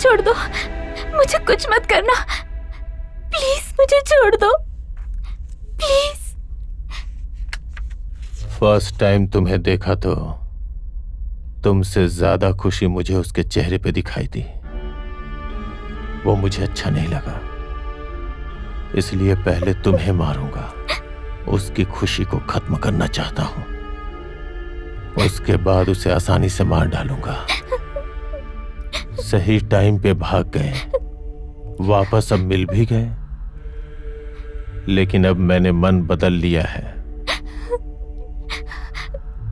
छोड़ दो, मुझे कुछ मत करना, प्लीज मुझे छोड़ दो, प्लीज। फर्स्ट टाइम तुम्हें देखा तो तुमसे ज्यादा खुशी मुझे उसके चेहरे पे दिखाई दी। वो मुझे अच्छा नहीं लगा, इसलिए पहले तुम्हें मारूंगा। उसकी खुशी को खत्म करना चाहता हूं, उसके बाद उसे आसानी से मार डालूंगा। सही टाइम पे भाग गए, वापस अब मिल भी गए, लेकिन अब मैंने मन बदल लिया है,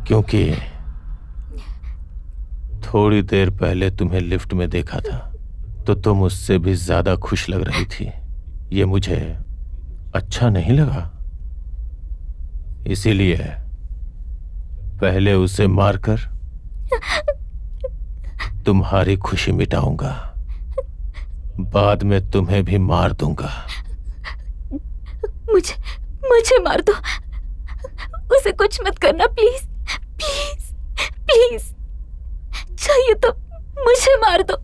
क्योंकि थोड़ी देर पहले तुम्हें लिफ्ट में देखा था तो तुम उससे भी ज्यादा खुश लग रही थी। ये मुझे अच्छा नहीं लगा, इसीलिए पहले उसे मारकर तुम्हारी खुशी मिटाऊंगा, बाद में तुम्हें भी मार दूंगा। मुझे मार दो, उसे कुछ मत करना, प्लीज प्लीज प्लीज, चाहिए तो मुझे मार दो।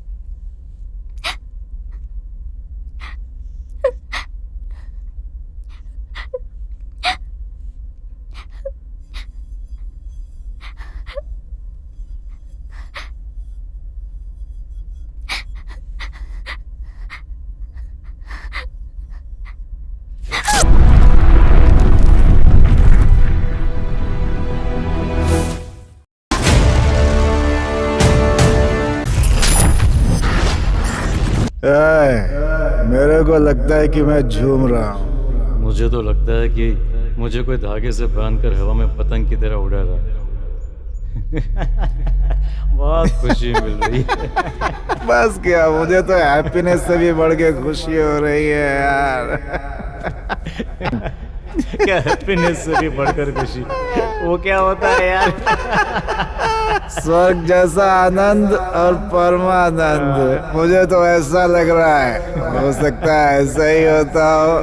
मेरे को लगता है कि मैं झूम रहा हूँ। मुझे तो लगता है कि मुझे कोई धागे से बांधकर हवा में पतंग की तरह उड़ा रहा है। बहुत खुशी मिल रही है। बस क्या, मुझे तो हैप्पीनेस से भी बढ़ के खुशी हो रही है यार। क्या हैप्पीनेस से भी बढ़कर खुशी? वो क्या होता है यार? स्वर्ग जैसा आनंद और परमानंद। मुझे तो ऐसा लग रहा है, हो सकता है ऐसा ही होता हो।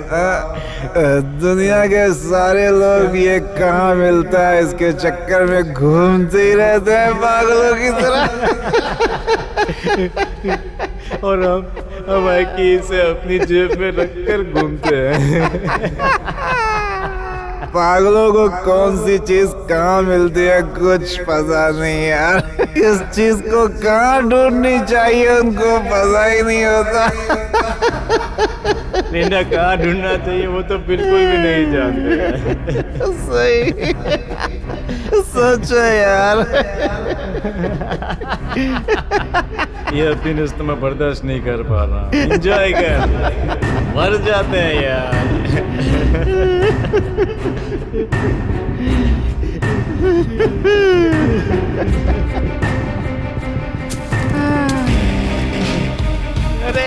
दुनिया के सारे लोग ये कहाँ मिलता है इसके चक्कर में घूमते ही रहते हैं पागलों की तरह। और हम इसे अपनी जेब में रखकर घूमते हैं। पागलों को कौन सी चीज कहाँ मिलती है कुछ पता नहीं यार। इस चीज को कहाँ ढूंढनी चाहिए उनको पता ही नहीं होता। लिंडा, कहाँ ढूंढना चाहिए वो तो बिल्कुल भी नहीं जानते। सही, सच है यार। ये हैप्पीनेस तो मैं बर्दाश्त नहीं कर पा रहा। एंजॉय कर, मर जाते हैं यार। अरे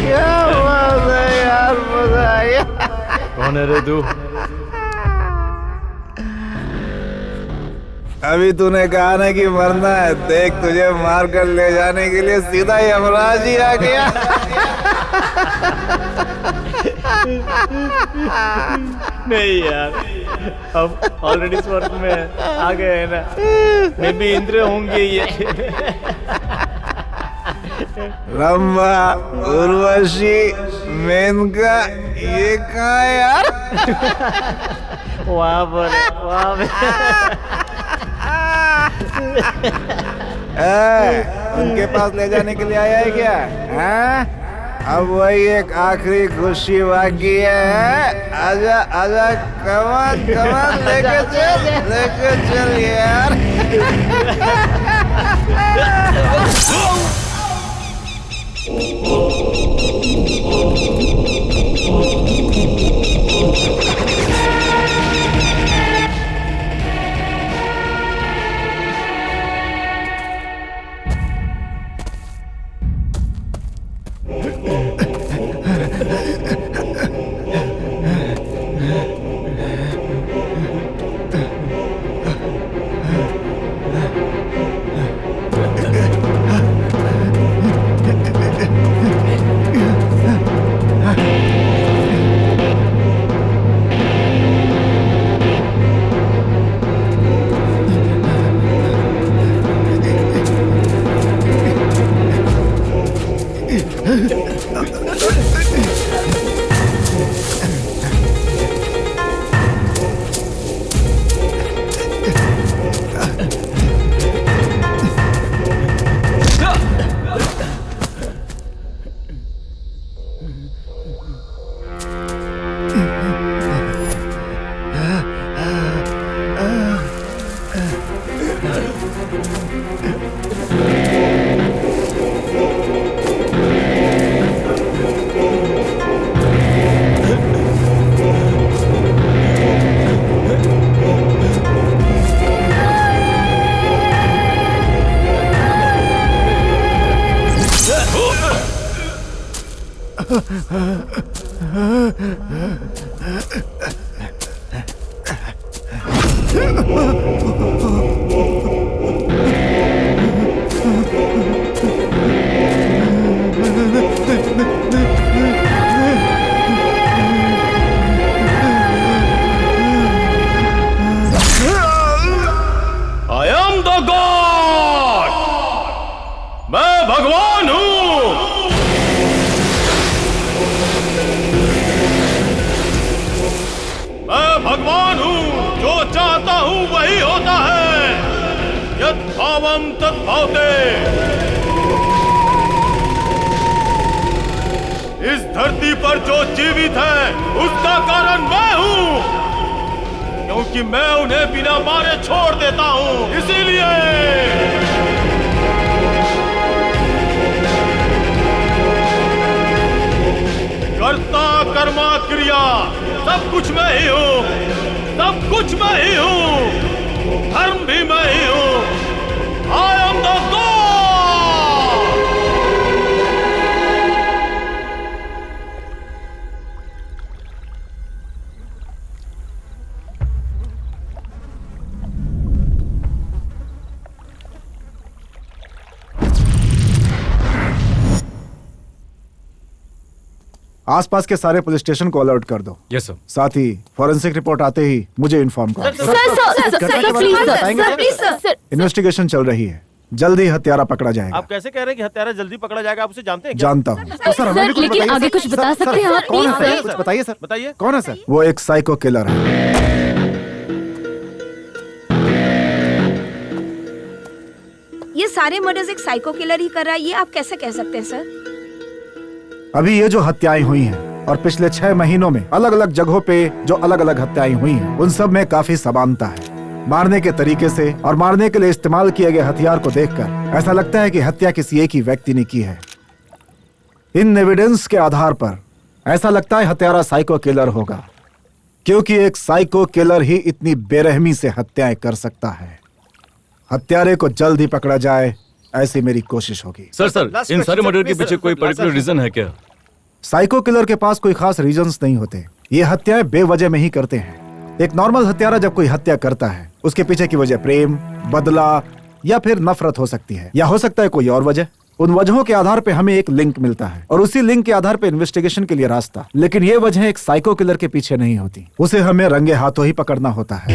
क्या बात है यार, मजा आया। कौन है रे तू? अभी तूने कहा ना कि मरना है, देख तुझे मार कर ले जाने के लिए सीधा यमराज ही आ गया। नहीं यार, अब ऑलरेडी स्वर्ग में आ गए हैं ना, मे भी इंद्र होंगे ये। रंभा, उर्वशी, मेनका, ये कहाँ है यार? वहाँ पर उनके पास ले जाने के लिए आया है क्या? हैं? अब वही एक आखिरी खुशी बाकी है। आजा आजा, कमान कमान, लेके चल यार। आई एम द गॉड, मैं भगवान हूं। मैं भगवान हूं, जो चाहता हूं वही होता है। यत् भावम तत् भावते। इस धरती पर जो जीवित है उसका कारण मैं हूं, क्योंकि मैं उन्हें बिना मारे छोड़ देता हूं। इसीलिए कर्ता कर्मा क्रिया सब कुछ मैं ही हूं, सब कुछ मैं ही हूं, धर्म भी मैं ही हूं। I am the God. आसपास के सारे पुलिस स्टेशन को अलर्ट कर दो। Yes sir. साथ ही फॉरेंसिक रिपोर्ट आते ही मुझे इन्फॉर्म करो। सर इन्वेस्टिगेशन चल रही है, जल्दी हत्यारा पकड़ा जाएगा। आप कैसे कह रहे हैं कि हत्यारा जल्दी पकड़ा जाएगा? आप उसे जानते हैं क्या? जानता हूँ। तो सर हमें भी कुछ लेकिन आगे कुछ बता सकते हैं आप कौन है प्लीज सर? कुछ बताइए सर। बताइए। कौन है सर? वो एक साइको किलर है। ये सारे मर्डर्स एक साइको किलर ही कर रहा है, ये आप कैसे कह सकते हैं सर? अभी ये जो हत्याएं हुई हैं और पिछले 6 महीनों में अलग अलग जगहों पे जो अलग अलग हत्याएं हुई हैं, उन सब में काफी समानता है। मारने के तरीके से और मारने के लिए इस्तेमाल किए गए हथियार को देखकर ऐसा लगता है कि हत्या किसी एक ही व्यक्ति ने की है। इन एविडेंस के आधार पर ऐसा लगता है हत्यारा साइको किलर होगा, क्योंकि एक साइको किलर ही इतनी बेरहमी से हत्याएं कर सकता है। हत्यारे को जल्द ही पकड़ा जाए, ऐसी मेरी कोशिश होगी। सर इन सारे मर्डर के पीछे कोई पर्टिकुलर रीजन है क्या? साइको किलर के पास कोई खास रीजंस नहीं होते, ये हत्याएं बेवजह में ही करते हैं। एक नॉर्मल हत्यारा जब कोई हत्या करता है, उसके पीछे की वजह प्रेम, बदला या फिर नफरत हो सकती है, या हो सकता है कोई और वजह। उन वजहों के आधार पे हमें एक लिंक मिलता है और उसी लिंक के आधार पे इन्वेस्टिगेशन के लिए रास्ता। लेकिन ये वजह एक साइको किलर के पीछे नहीं होती, उसे हमें रंगे हाथों ही पकड़ना होता है।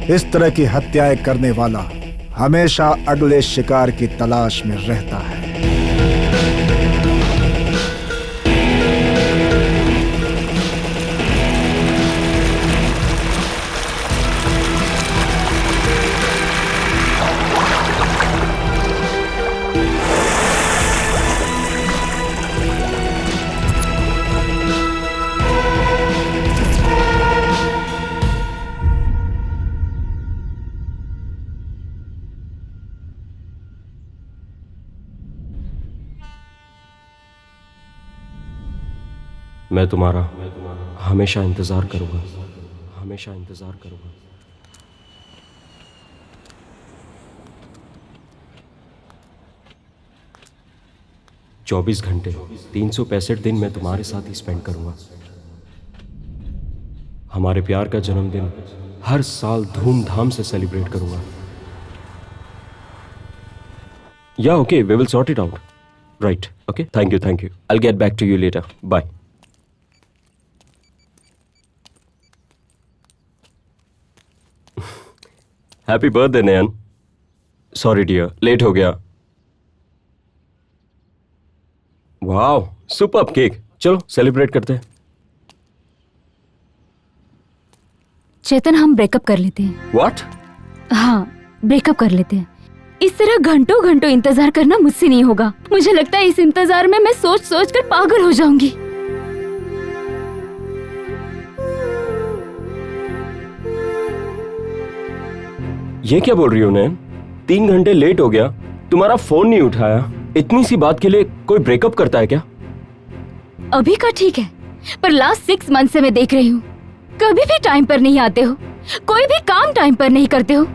इस तरह की हत्याएं करने वाला हमेशा अगले शिकार की तलाश में रहता है। मैं तुम्हारा हमेशा इंतजार करूंगा, हमेशा इंतजार करूंगा। चौबीस घंटे 365 दिन मैं तुम्हारे साथ ही स्पेंड करूंगा। हमारे प्यार का जन्मदिन हर साल धूमधाम से सेलिब्रेट करूंगा। या okay, we will sort it out. Right, okay, thank you, I will get back to you later. Bye. Happy birthday Nayan. Sorry dear, लेट हो गया। Wow, superb cake. चलो सेलिब्रेट करते हैं। चेतन हम ब्रेकअप कर लेते हैं। व्हाट? हाँ, ब्रेकअप कर लेते हैं। इस तरह घंटों घंटों इंतजार करना मुझसे नहीं होगा। मुझे लगता है इस इंतजार में मैं सोच सोच कर पागल हो जाऊंगी। ये क्या बोल रही हो नैन? 3 घंटे लेट हो गया, तुम्हारा फोन नहीं उठाया। इतनी सी बात के लिए कोई ब्रेकअप करता है क्या? अभी का ठीक है, पर लास्ट 6 मंथ से मैं देख रही हूँ, कभी भी टाइम पर नहीं आते हो, कोई भी काम टाइम पर नहीं करते हो।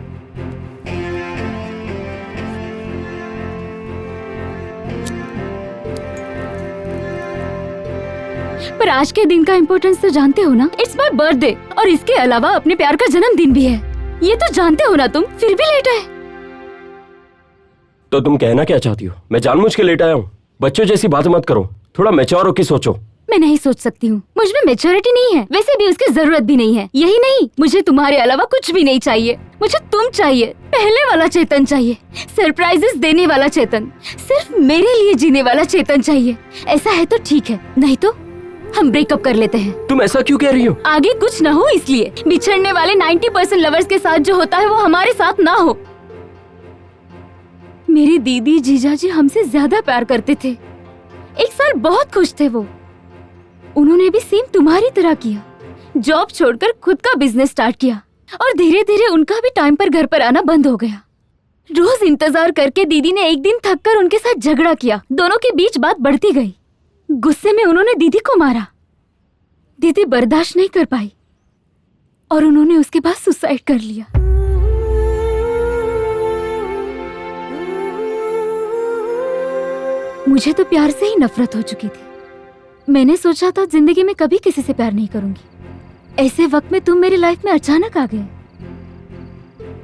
पर आज के दिन का इम्पोर्टेंस तो जानते हो ना। इट्स माई बर्थडे और इसके अलावा अपने प्यार का जन्मदिन भी है। ये तो जानते हो ना तुम, फिर भी लेट आए। तो तुम कहना क्या चाहती हो? मैं जानबूझ के लेट आया हूँ? बच्चों जैसी बात मत करो, थोड़ा मैच्योर होके सोचो। मैं नहीं सोच सकती हूँ, मुझ में मेच्योरिटी नहीं है, वैसे भी उसकी जरूरत भी नहीं है। यही नहीं, मुझे तुम्हारे अलावा कुछ भी नहीं चाहिए। मुझे तुम चाहिए, पहले वाला चेतन चाहिए, सरप्राइजेस देने वाला चेतन, सिर्फ मेरे लिए जीने वाला चेतन चाहिए। ऐसा है तो ठीक है, नहीं तो हम ब्रेकअप कर लेते हैं। तुम ऐसा क्यों कह रही हो? आगे कुछ ना हो इसलिए। बिछड़ने वाले 90% लवर्स के साथ जो होता है वो हमारे साथ ना हो। मेरी दीदी जीजाजी हमसे ज्यादा प्यार करते थे। एक साल बहुत खुश थे वो। उन्होंने भी सेम तुम्हारी तरह किया, जॉब छोड़कर खुद का बिजनेस स्टार्ट किया और धीरे धीरे उनका भी टाइम पर घर पर आना बंद हो गया। रोज इंतजार करके दीदी ने एक दिन थककर उनके साथ झगड़ा किया। दोनों के बीच बात बढ़ती गई। गुस्से में उन्होंने दीदी को मारा। दीदी बर्दाश्त नहीं कर पाई और उन्होंने उसके बाद सुसाइड कर लिया। मुझे तो प्यार से ही नफरत हो चुकी थी। मैंने सोचा था जिंदगी में कभी किसी से प्यार नहीं करूंगी। ऐसे वक्त में तुम मेरी लाइफ में अचानक आ गए।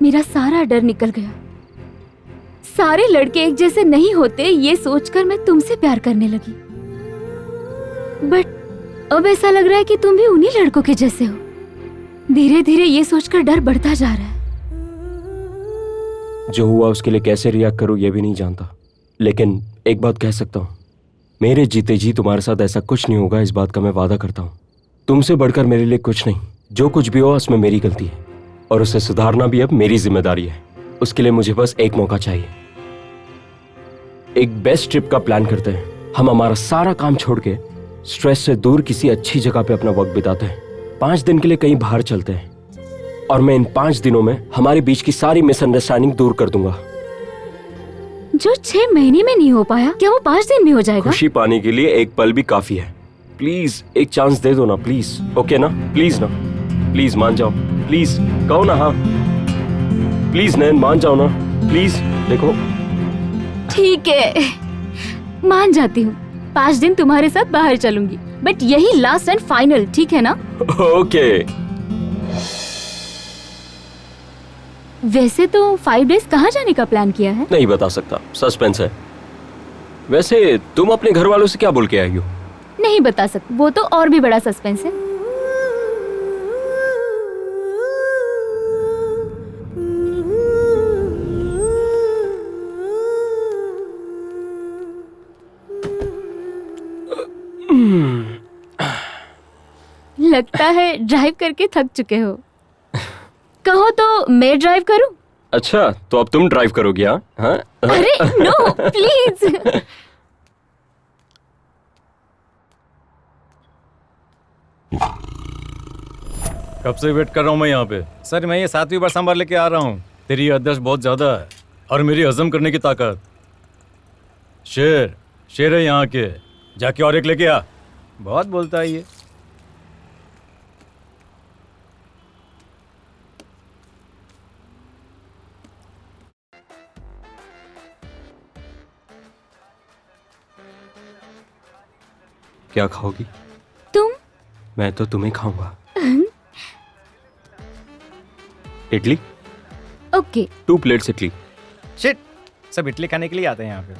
मेरा सारा डर निकल गया। सारे लड़के एक जैसे नहीं होते ये सोचकर मैं तुमसे प्यार करने लगी। बट अब ऐसा लग रहा है कि तुम भी उन्हीं लड़कों के जैसे हो। धीरे धीरे ये सोचकर डर बढ़ता जा रहा है। जो हुआ उसके लिए कैसे रिएक्ट करूं ये भी नहीं जानता, लेकिन एक बात कह सकता हूँ, मेरे जीते जी तुम्हारे साथ ऐसा कुछ नहीं होगा, इस बात का मैं वादा करता हूँ। तुमसे बढ़कर मेरे लिए कुछ नहीं। जो कुछ भी हो उसमें मेरी गलती है और उसे सुधारना भी अब मेरी जिम्मेदारी है। उसके लिए मुझे बस एक मौका चाहिए। एक बेस्ट ट्रिप का प्लान करते हैं। हम हमारा सारा काम छोड़ के स्ट्रेस से दूर किसी अच्छी जगह पे अपना वक्त बिताते हैं। 5 दिन के लिए कहीं बाहर चलते हैं और मैं इन 5 दिनों में हमारे बीच की सारी मिसअंडरस्टैंडिंग दूर कर दूंगा। जो 6 महीने में नहीं हो पाया, क्या वो 5 दिन में हो जाएगा? खुशी पाने के लिए एक पल भी काफी है। प्लीज एक चांस दे दो ना, प्लीज। ओके ना? प्लीज ना, प्लीज मान जाओ, प्लीज कहो ना। हाँ प्लीज नैन, मान जाओ ना प्लीज। देखो ठीक है, मान जाती हूँ। 5 दिन तुम्हारे साथ बाहर चलूंगी, बट यही लास्ट एंड फाइनल, ठीक है ना? ओके। वैसे तो 5 डेज कहाँ जाने का प्लान किया है? नहीं बता सकता, सस्पेंस है। वैसे तुम अपने घर वालों से क्या बोल के आई हो? नहीं बता सकती, वो तो और भी बड़ा सस्पेंस है। लगता है ड्राइव करके थक चुके हो। कहो तो मैं ड्राइव करूं? अच्छा, तो अब तुम ड्राइव करोगी? हाँ? अरे नो प्लीज। कब से वेट कर रहा हूँ मैं यहाँ पे। सर मैं ये 7वीं बार सांभर लेके आ रहा हूँ। तेरी याददाश्त बहुत ज्यादा है और मेरी हजम करने की ताकत। शेर है यहाँ के, जाके और एक लेके आ। बहुत बोलता है ये। क्या खाओगी? तुम? मैं तो तुम्हें खाऊंगा। Idli? Okay. 2 plates idli. Shit, सब इडली खाने के लिए आते हैं यहाँ पे।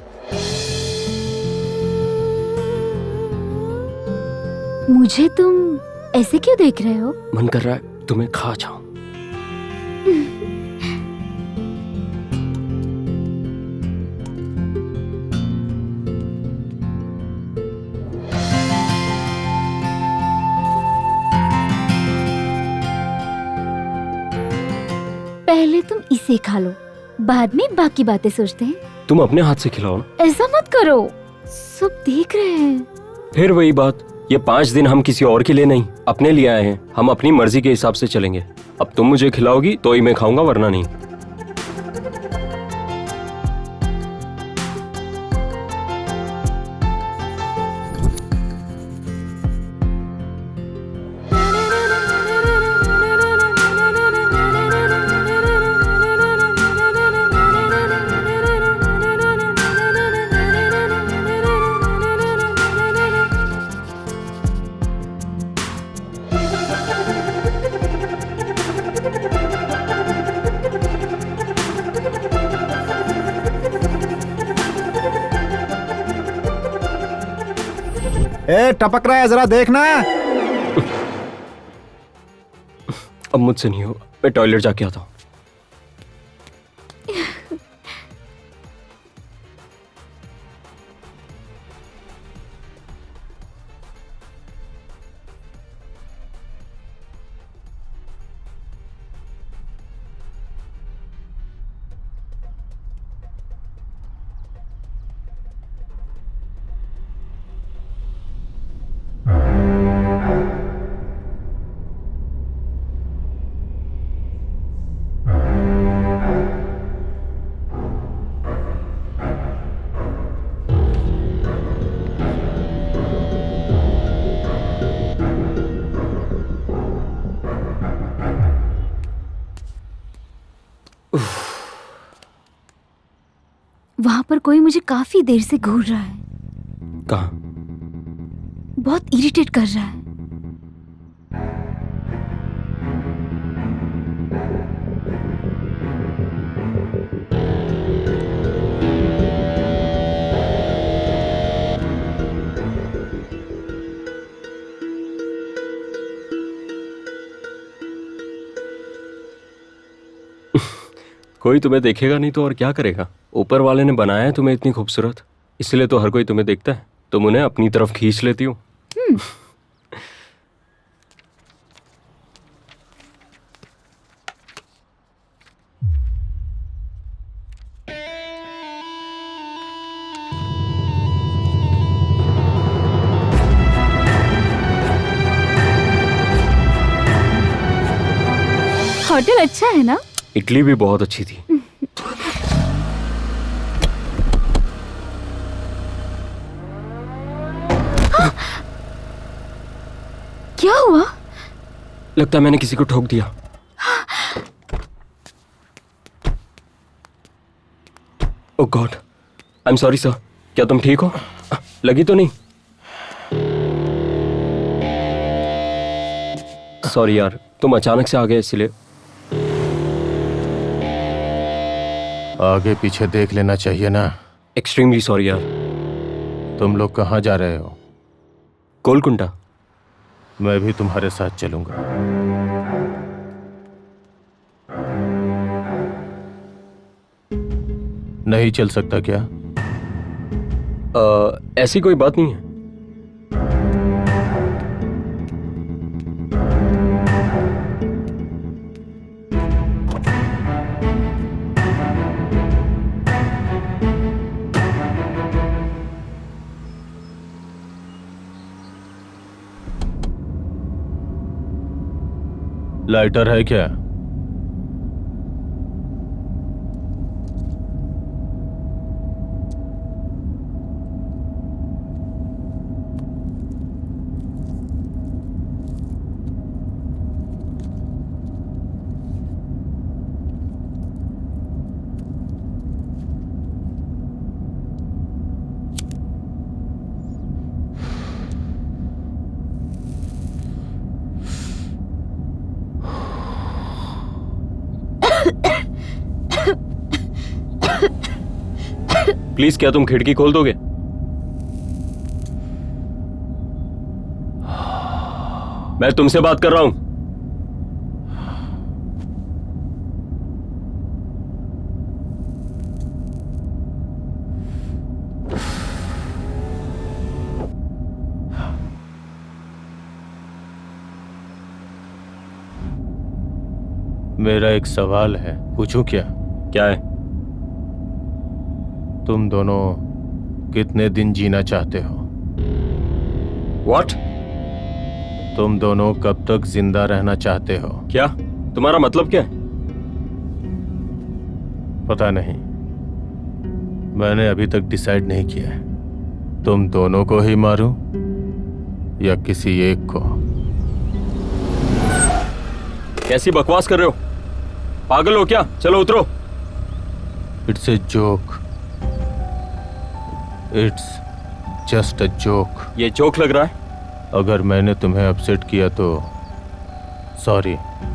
मुझे तुम ऐसे क्यों देख रहे हो? मन कर रहा है तुम्हें खा जाऊं। पहले तुम इसे खा लो, बाद में बाकी बातें सोचते हैं। तुम अपने हाथ से खिलाओ ना। ऐसा मत करो, सब देख रहे हैं। फिर वही बात, ये 5 दिन हम किसी और के लिए नहीं, अपने लिए आए हैं। हम अपनी मर्जी के हिसाब से चलेंगे। अब तुम मुझे खिलाओगी तो ही मैं खाऊंगा, वरना नहीं। टपक रहा है, जरा देखना। अब मुझसे नहीं हो, मैं टॉयलेट जाके आता हूँ। वहां पर कोई मुझे काफी देर से घूर रहा है, कहाँ? बहुत इरिटेट कर रहा है। कोई तुम्हें देखेगा नहीं तो और क्या करेगा? ऊपर वाले ने बनाया है तुम्हें इतनी खूबसूरत, इसलिए तो हर कोई तुम्हें देखता है। तुम उन्हें अपनी तरफ खींच लेती हो। होटल अच्छा है ना? इडली भी बहुत अच्छी थी। क्या हुआ? लगता है मैंने किसी को ठोक दिया। Oh God, I am sorry sir. क्या तुम ठीक हो? लगी तो नहीं? सॉरी यार, तुम अचानक से आ गए इसलिए। आगे पीछे देख लेना चाहिए ना। एक्सट्रीमली सॉरी यार। तुम लोग कहाँ जा रहे हो? गोलकुंडा। मैं भी तुम्हारे साथ चलूंगा। नहीं चल सकता क्या? ऐसी कोई बात नहीं है। लाइटर है क्या? प्लीज, क्या तुम खिड़की खोल दोगे? मैं तुमसे बात कर रहा हूं। मेरा एक सवाल है, पूछूं क्या? क्या है? तुम दोनों कितने दिन जीना चाहते हो? व्हाट? तुम दोनों कब तक जिंदा रहना चाहते हो? क्या तुम्हारा मतलब क्या है? पता नहीं, मैंने अभी तक डिसाइड नहीं किया है। तुम दोनों को ही मारूं या किसी एक को? कैसी बकवास कर रहे हो? पागल हो क्या? चलो उतरो। It's a joke. It's just a joke. ये जोक लग रहा है? अगर मैंने तुम्हें अपसेट किया तो सॉरी।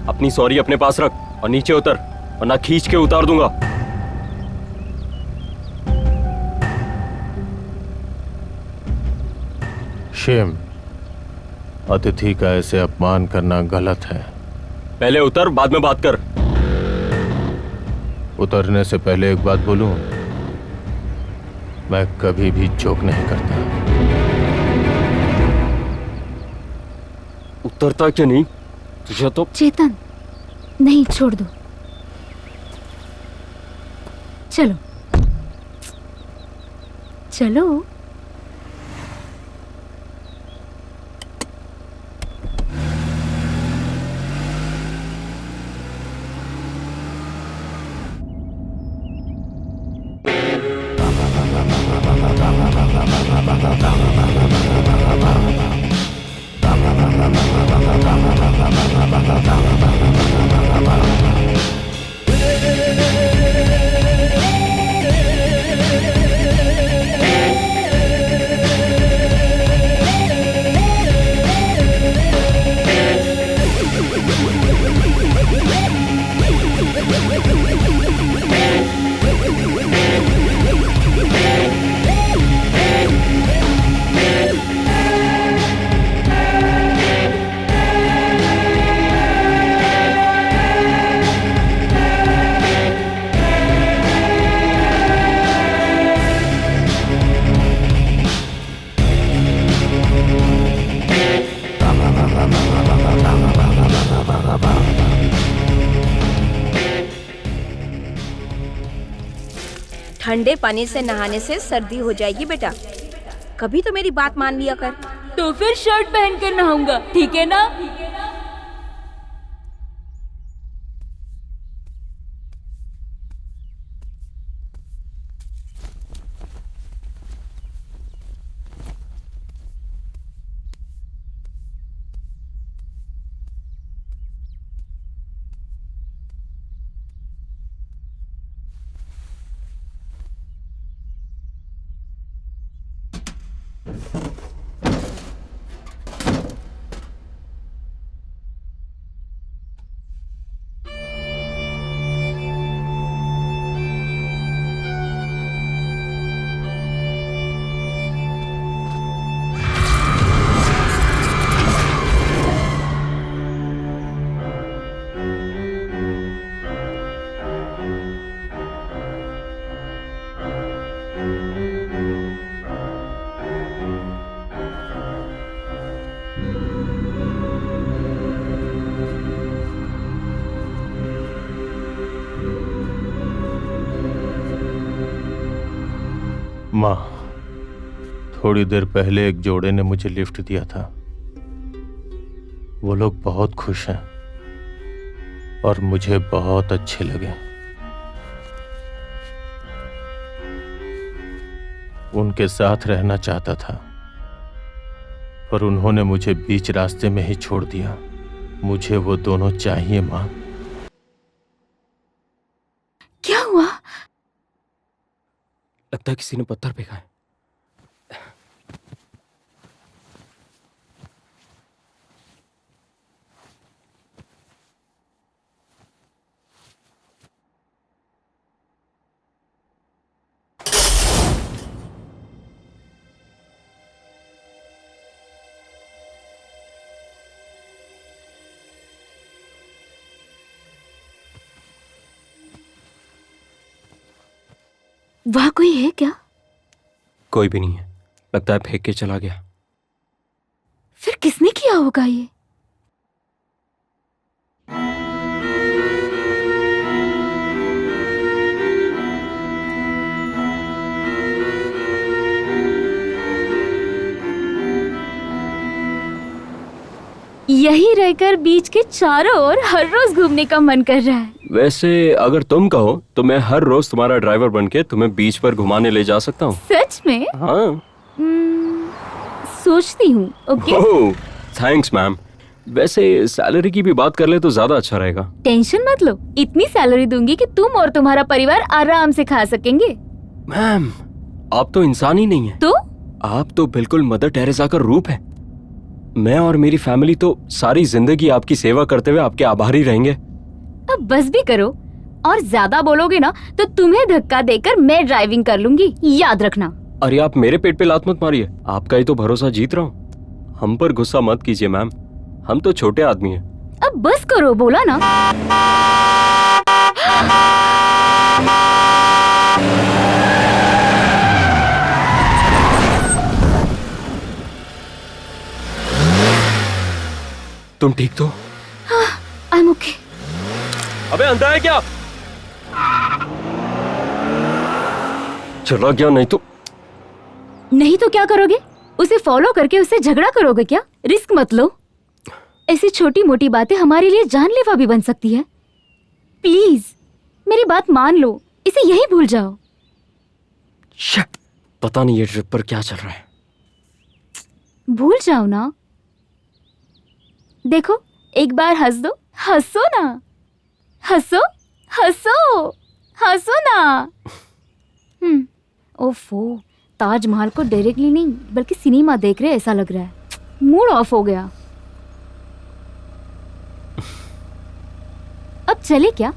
अपनी सॉरी अपने पास रख और नीचे उतर, वरना खींच के उतार दूंगा। शेम, अतिथि का ऐसे अपमान करना गलत है। पहले उतर, बाद में बात कर। उतरने से पहले एक बात बोलूं, मैं कभी भी जोक नहीं करता। उतरता क्यों नहीं? तुझे तो चेतन, नहीं, छोड़ दो। चलो चलो। ठंडे पानी से नहाने से सर्दी हो जाएगी बेटा, कभी तो मेरी बात मान लिया कर। तो फिर शर्ट पहन कर नहाऊंगा, ठीक है ना? माँ, थोड़ी देर पहले एक जोड़े ने मुझे लिफ्ट दिया था। वो लोग बहुत खुश हैं और मुझे बहुत अच्छे लगे। उनके साथ रहना चाहता था, पर उन्होंने मुझे बीच रास्ते में ही छोड़ दिया। मुझे वो दोनों चाहिए माँ। क्या हुआ? लगता है किसी ने पत्थर फेंका है। वहां कोई है क्या? कोई भी नहीं है, लगता है फेंक के चला गया। फिर किसने किया होगा ये? यही रहकर बीच के चारों ओर हर रोज घूमने का मन कर रहा है। वैसे अगर तुम कहो तो मैं हर रोज तुम्हारा ड्राइवर बनके तुम्हें बीच पर घुमाने ले जा सकता हूँ। सच में? हाँ। सोचती हूँ। ओके। ओह, थैंक्स मैम। वैसे सैलरी की भी बात कर ले तो ज्यादा अच्छा रहेगा। टेंशन मत लो, इतनी सैलरी दूंगी कि तुम और तुम्हारा परिवार आराम से खा सकेंगे। मैम, आप तो इंसान ही नहीं है। तो? आप तो बिल्कुल मदर टेरेसा का रूप है। मैं और मेरी फैमिली तो सारी जिंदगी आपकी सेवा करते हुए आपके आभारी रहेंगे। अब बस भी करो, और ज्यादा बोलोगे ना तो तुम्हें धक्का देकर मैं ड्राइविंग कर लूंगी, याद रखना। अरे आप मेरे पेट पे लात मत मारिए, आपका ही तो भरोसा जीत रहा हूँ। हम पर गुस्सा मत कीजिए मैम, हम तो छोटे आदमी हैं। अब बस करो, बोला ना। तुम ठीक तो? I am okay. अबे अंधा है क्या? चला गया नहीं तो? नहीं तो क्या करोगे? उसे फॉलो करके उससे झगड़ा करोगे क्या? रिस्क मत लो। ऐसी छोटी मोटी बातें हमारे लिए जानलेवा भी बन सकती है। प्लीज मेरी बात मान लो, इसे यही भूल जाओ। शिट, पता नहीं ये ट्रिप पर क्या चल रहा है। भूल जाओ ना। देखो एक बार हंस दो, हंसो ना, हंसो हंसो हंसो ना। ओफो, ताजमहल को डायरेक्टली नहीं बल्कि सिनेमा देख रहे ऐसा लग रहा है। मूड ऑफ हो गया। अब चले क्या?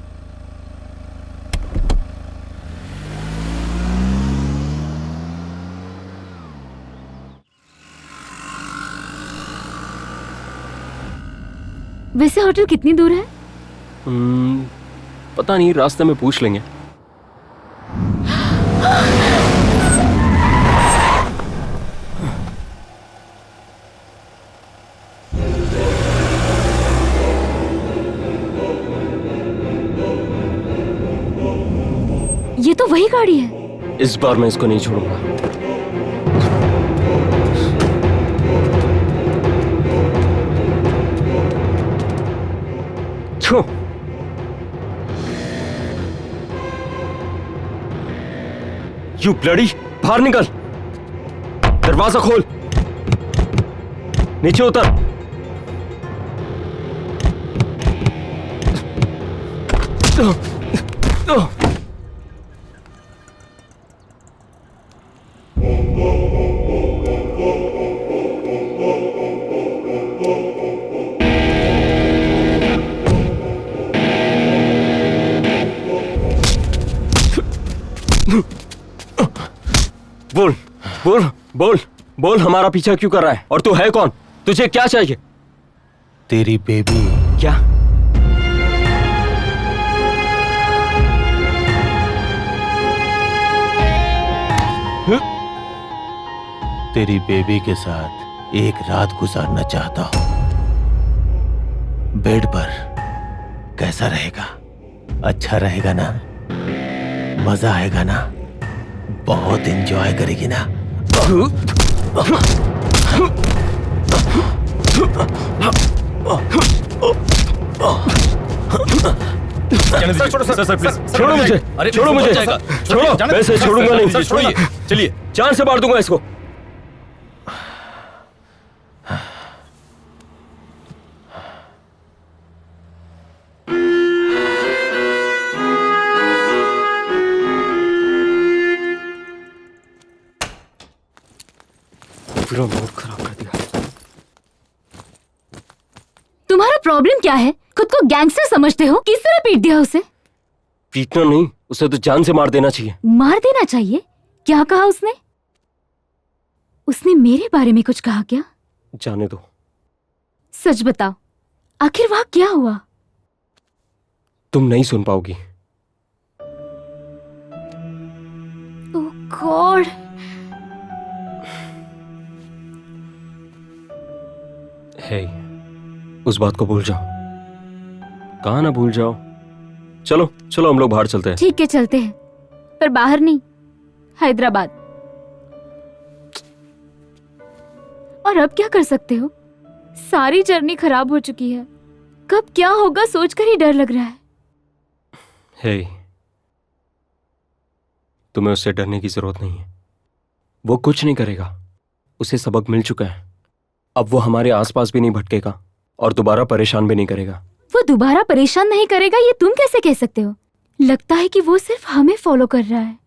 वैसे होटल कितनी दूर है? पता नहीं, रास्ते में पूछ लेंगे। ये तो वही गाड़ी है। इस बार मैं इसको नहीं छोड़ूंगा। छो, यू ब्लडी, बाहर निकल, दरवाजा खोल, नीचे उतर। बोल बोल बोल बोल, हमारा पीछा क्यों कर रहा है? और तू है कौन? तुझे क्या चाहिए? तेरी बेबी। क्या? तेरी बेबी के साथ एक रात गुजारना चाहता हूं। बेड पर कैसा रहेगा? अच्छा रहेगा ना? मजा आएगा ना? बहुत एंजॉय करेगी ना? छोड़ो मुझे, छोड़ो मुझे, छोड़ो, वैसे छोड़ूंगा नहीं। छोड़िए, चलिए। जान से मार दूंगा इसको। पूरा मूड खराब कर दिया। तुम्हारा प्रॉब्लम क्या है? खुद को गैंगस्टर समझते हो? किस तरह पीट दिया उसे? पीटना नहीं, उसे तो जान से मार देना चाहिए। मार देना चाहिए? क्या कहा उसने? उसने मेरे बारे में कुछ कहा क्या? जाने दो। सच बताओ, आखिर वहां क्या हुआ? तुम नहीं सुन पाओगी। ओह गॉड। हे, उस बात को भूल जाओ। कहा ना भूल जाओ। चलो चलो, हम लोग बाहर चलते हैं। ठीक है चलते हैं, पर बाहर नहीं, हैदराबाद। और अब क्या कर सकते हो? सारी जर्नी खराब हो चुकी है। कब क्या होगा सोचकर ही डर लग रहा है। हे, तुम्हें उससे डरने की जरूरत नहीं है। वो कुछ नहीं करेगा। उसे सबक मिल चुका है। अब वो हमारे आसपास भी नहीं भटकेगा और दोबारा परेशान भी नहीं करेगा। वो दोबारा परेशान नहीं करेगा ये तुम कैसे कह सकते हो? लगता है कि वो सिर्फ हमें फॉलो कर रहा है।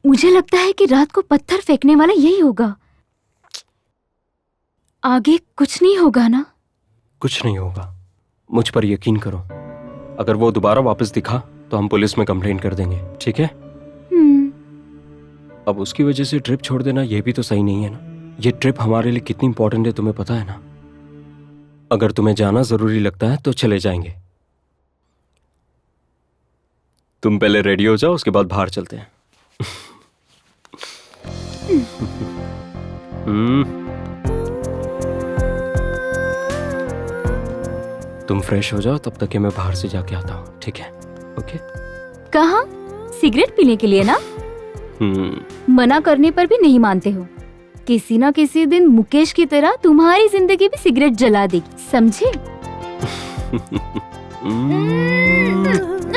मुझे लगता है कि रात को पत्थर फेंकने वाला यही होगा। आगे कुछ नहीं होगा ना? कुछ नहीं होगा, मुझ पर यकीन करो। अगर वो दोबारा वापस दिखा तो हम पुलिस में कंप्लेंट कर देंगे, ठीक है? अब उसकी वजह से ट्रिप छोड़ देना ये भी तो सही नहीं है ना। ये ट्रिप हमारे लिए कितनी इंपॉर्टेंट है तुम्हें पता है ना? अगर तुम्हें जाना जरूरी लगता है तो चले जाएंगे। तुम पहले रेडी हो जाओ, उसके बाद बाहर चलते हैं। तुम फ्रेश हो जाओ, तब तक कि मैं बाहर से जाके आता हूँ, ठीक है? ओके? कहाँ? सिगरेट पीने के लिए ना? मना करने पर भी नहीं मानते हो। किसी ना किसी दिन मुकेश की तरह तुम्हारी जिंदगी भी सिगरेट जला देगी, समझे?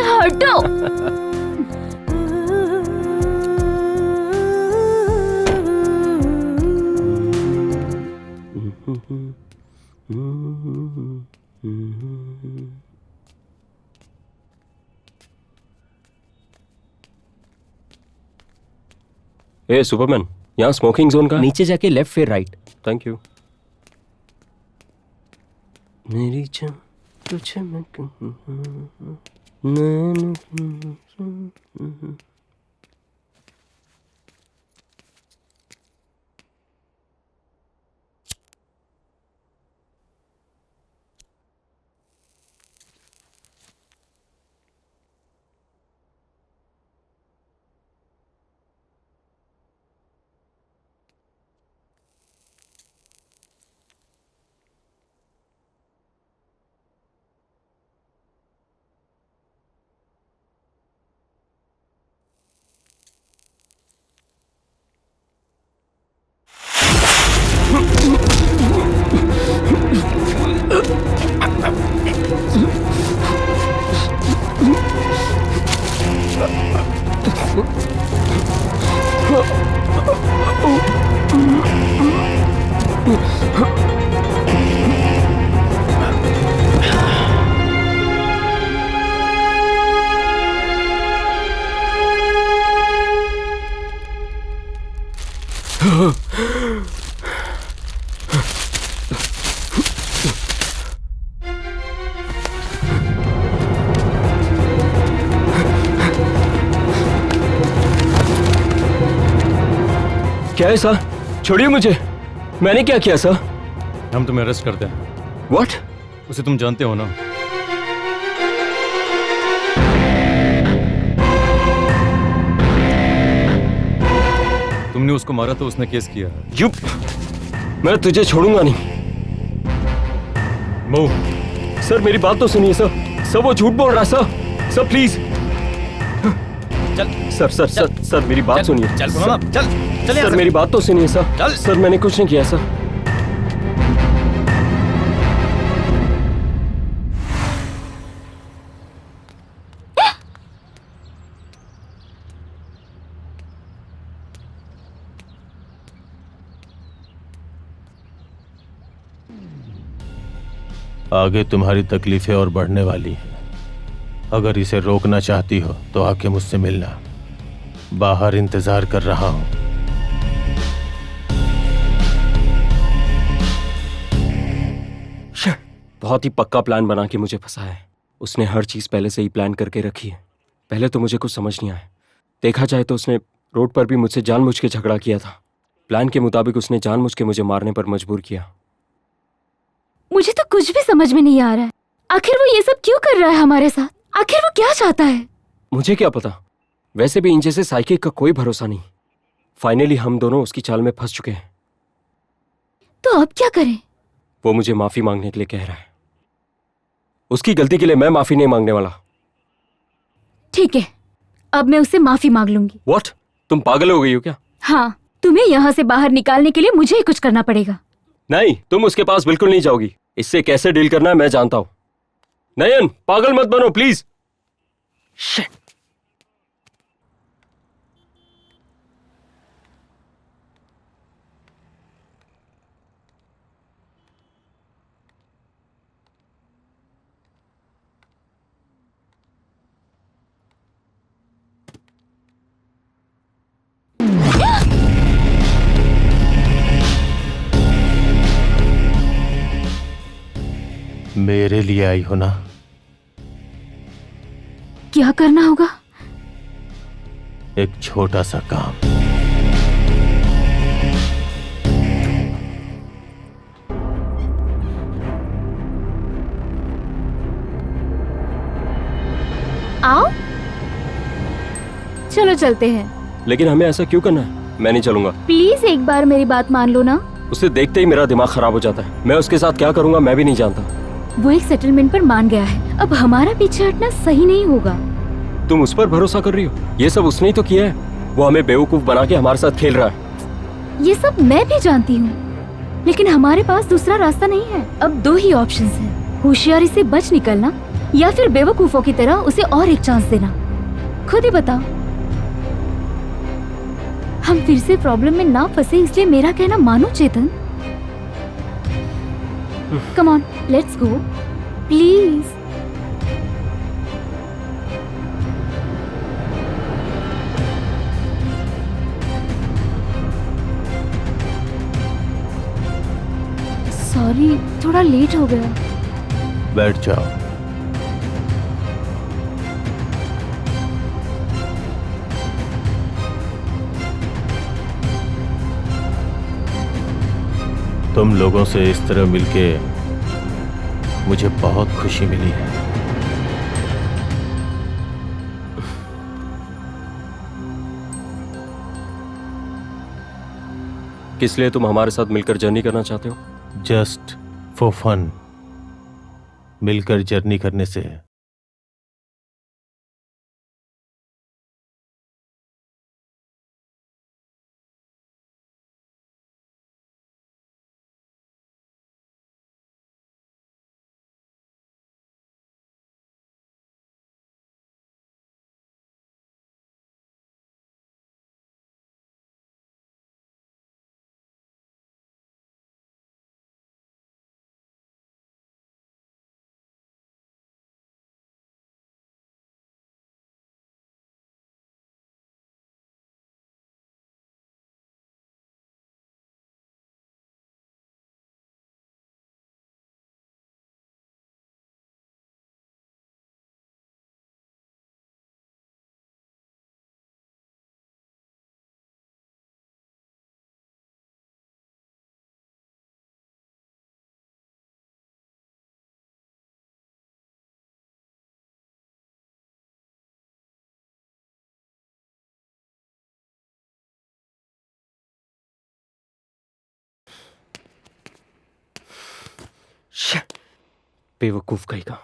हटो। ए सुपरमैन, यहाँ स्मोकिंग जोन का नीचे जाके लेफ्ट फिर राइट। Thank you. मेरी जान तुझे मैं क्या है सर? छोड़िए मुझे। मैंने क्या किया सर? हम तुम्हें अरेस्ट करते हैं। व्हाट? उसे तुम जानते हो ना? तुमने उसको मारा तो उसने केस किया। चुप। मैं तुझे छोड़ूंगा नहीं। मूव। सर मेरी बात तो सुनिए सर। सर वो झूठ बोल रहा है सर। Sir please. चल सर सर सर सर मेरी बात सुनिए। चल चल चल सर मेरी बात तो सुनिए सर। चल। सर मैंने कुछ नहीं किया सर। आगे तुम्हारी तकलीफें और बढ़ने वाली हैं। अगर इसे रोकना चाहती हो तो आके मुझसे मिलना। बाहर इंतजार कर रहा हूं। बहुत ही पक्का प्लान बना के मुझे फंसाया है। उसने हर चीज पहले से ही प्लान करके रखी है। पहले तो मुझे कुछ समझ नहीं आया। देखा जाए तो उसने रोड पर भी मुझसे जानबूझ के झगड़ा किया था। प्लान के मुताबिक उसने जानबूझ के मुझे मारने पर मजबूर किया। मुझे तो कुछ भी समझ में नहीं आ रहा है। आखिर वो ये सब क्यों कर रहा है हमारे साथ? आखिर वो क्या चाहता है? मुझे क्या पता। वैसे भी इन जैसे साइकिक का कोई भरोसा नहीं। फाइनली हम दोनों उसकी चाल में फंस चुके हैं। तो अब क्या करें? वो मुझे माफी मांगने के लिए कह रहा है। उसकी गलती के लिए मैं माफी नहीं मांगने वाला। ठीक है, अब मैं उससे माफी मांग लूंगी। व्हाट? तुम पागल हो गई हो क्या? हाँ, तुम्हें यहाँ से बाहर निकालने के लिए मुझे ही कुछ करना पड़ेगा। नहीं, तुम उसके पास बिल्कुल नहीं जाओगी। इससे कैसे डील करना है मैं जानता हूं। नयन, पागल मत बनो प्लीज। शिट। मेरे लिए आई हो ना? क्या करना होगा? एक छोटा सा काम। आओ, चलो चलते हैं। लेकिन हमें ऐसा क्यों करना है? मैं नहीं चलूंगा। प्लीज एक बार मेरी बात मान लो ना। उसे देखते ही मेरा दिमाग खराब हो जाता है। मैं उसके साथ क्या करूंगा मैं भी नहीं जानता। वो एक सेटलमेंट पर मान गया है, अब हमारा पीछे हटना सही नहीं होगा। तुम उस पर भरोसा कर रही हो? ये सब उसने ही तो किया है। वो हमें बेवकूफ बना के हमारे साथ खेल रहा है। ये सब मैं भी जानती हूँ, लेकिन हमारे पास दूसरा रास्ता नहीं है। अब दो ही ऑप्शंस हैं, होशियारी से बच निकलना या फिर बेवकूफों की तरह उसे और एक चांस देना। खुद ही बताओ। हम फिर से प्रॉब्लम में ना फंसे, इसलिए मेरा कहना मानो Chetan. Come on, let's go please. Sorry, थोड़ा लेट हो गया। बैठ जाओ। तुम लोगों से इस तरह मिलके मुझे बहुत खुशी मिली है। किस लिए तुम हमारे साथ मिलकर जर्नी करना चाहते हो? जस्ट फॉर फन मिलकर जर्नी करने से बेवकूफ कहीं का।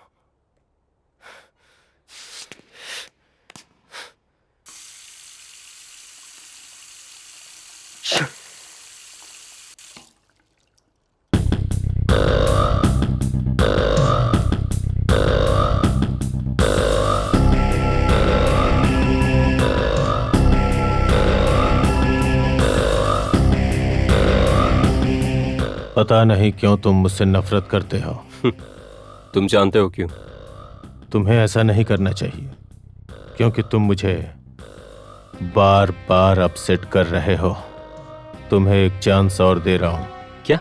पता नहीं क्यों तुम मुझसे नफरत करते हो। तुम जानते हो क्यों? तुम्हें ऐसा नहीं करना चाहिए, क्योंकि तुम मुझे बार बार अपसेट कर रहे हो। तुम्हें एक चांस और दे रहा हूं। क्या?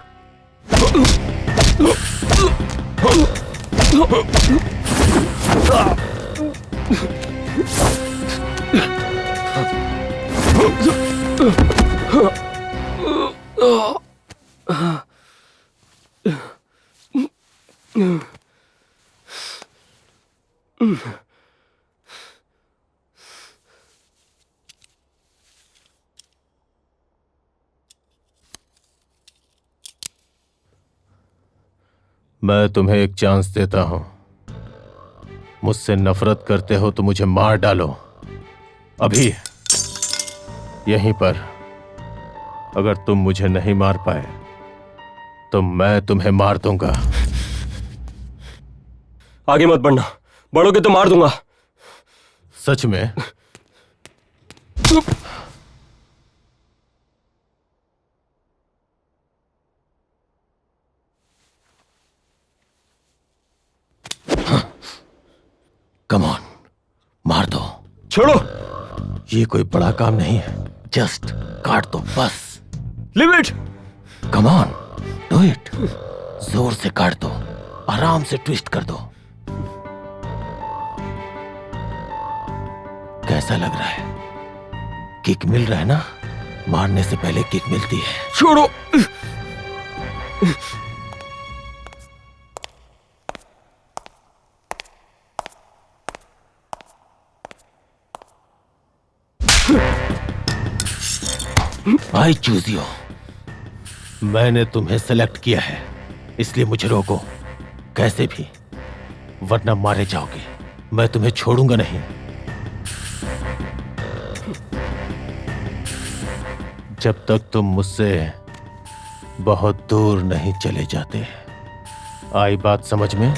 मैं तुम्हें एक चांस देता हूं। मुझसे नफरत करते हो तो मुझे मार डालो अभी, यहीं पर। अगर तुम मुझे नहीं मार पाए तो मैं तुम्हें मार दूंगा। आगे मत बढ़ना, बढ़ोगे तो मार दूंगा। सच में? कम ऑन, मार दो। छोड़ो। ये कोई बड़ा काम नहीं है, जस्ट काट दो बस। Limit. Come on, do it. जोर से काट दो, आराम से ट्विस्ट कर दो। कैसा लग रहा है? किक मिल रहा है ना? मारने से पहले किक मिलती है। छोड़ो। I choose you. मैंने तुम्हें सेलेक्ट किया है, इसलिए मुझे रोको कैसे भी, वरना मारे जाओगे। मैं तुम्हें छोड़ूंगा नहीं। जब तक तुम मुझसे बहुत दूर नहीं चले जाते। आई बात समझ में?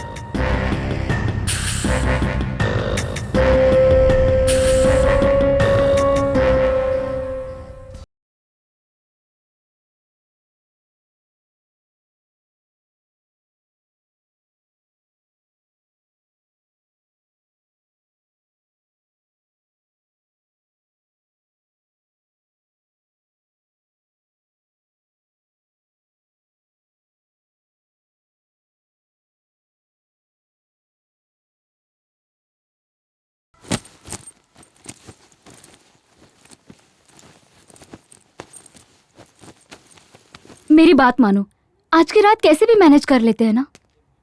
मेरी बात मानो, आज की रात कैसे भी मैनेज कर लेते हैं ना।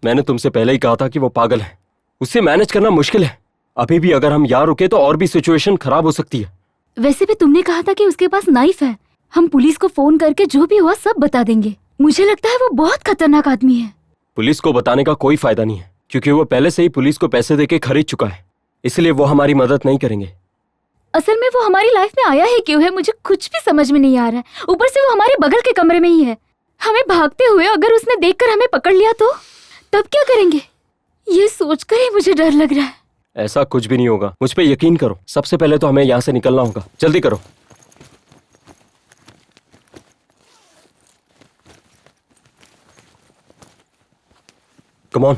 मैंने तुमसे पहले ही कहा था कि वो पागल है, उससे मैनेज करना मुश्किल है। अभी भी अगर हम यहाँ रुके तो और भी सिचुएशन खराब हो सकती है। वैसे भी तुमने कहा था कि उसके पास नाइफ है। हम पुलिस को फोन करके जो भी हुआ सब बता देंगे। मुझे लगता है वो बहुत खतरनाक आदमी है। पुलिस को बताने का कोई फायदा नहीं है, क्योंकि वो पहले से ही पुलिस को पैसे देके खरीद चुका है, इसलिए वो हमारी मदद नहीं करेंगे। असल में वो हमारी लाइफ में आया ही क्यों है, मुझे कुछ भी समझ में नहीं आ रहा है। ऊपर से वो हमारे बगल के कमरे में ही है। हमें भागते हुए अगर उसने देखकर हमें पकड़ लिया तो तब क्या करेंगे, ये सोचकर ही मुझे डर लग रहा है। ऐसा कुछ भी नहीं होगा, मुझ पे यकीन करो। सबसे पहले तो हमें यहाँ से निकलना होगा, जल्दी करो। Come on.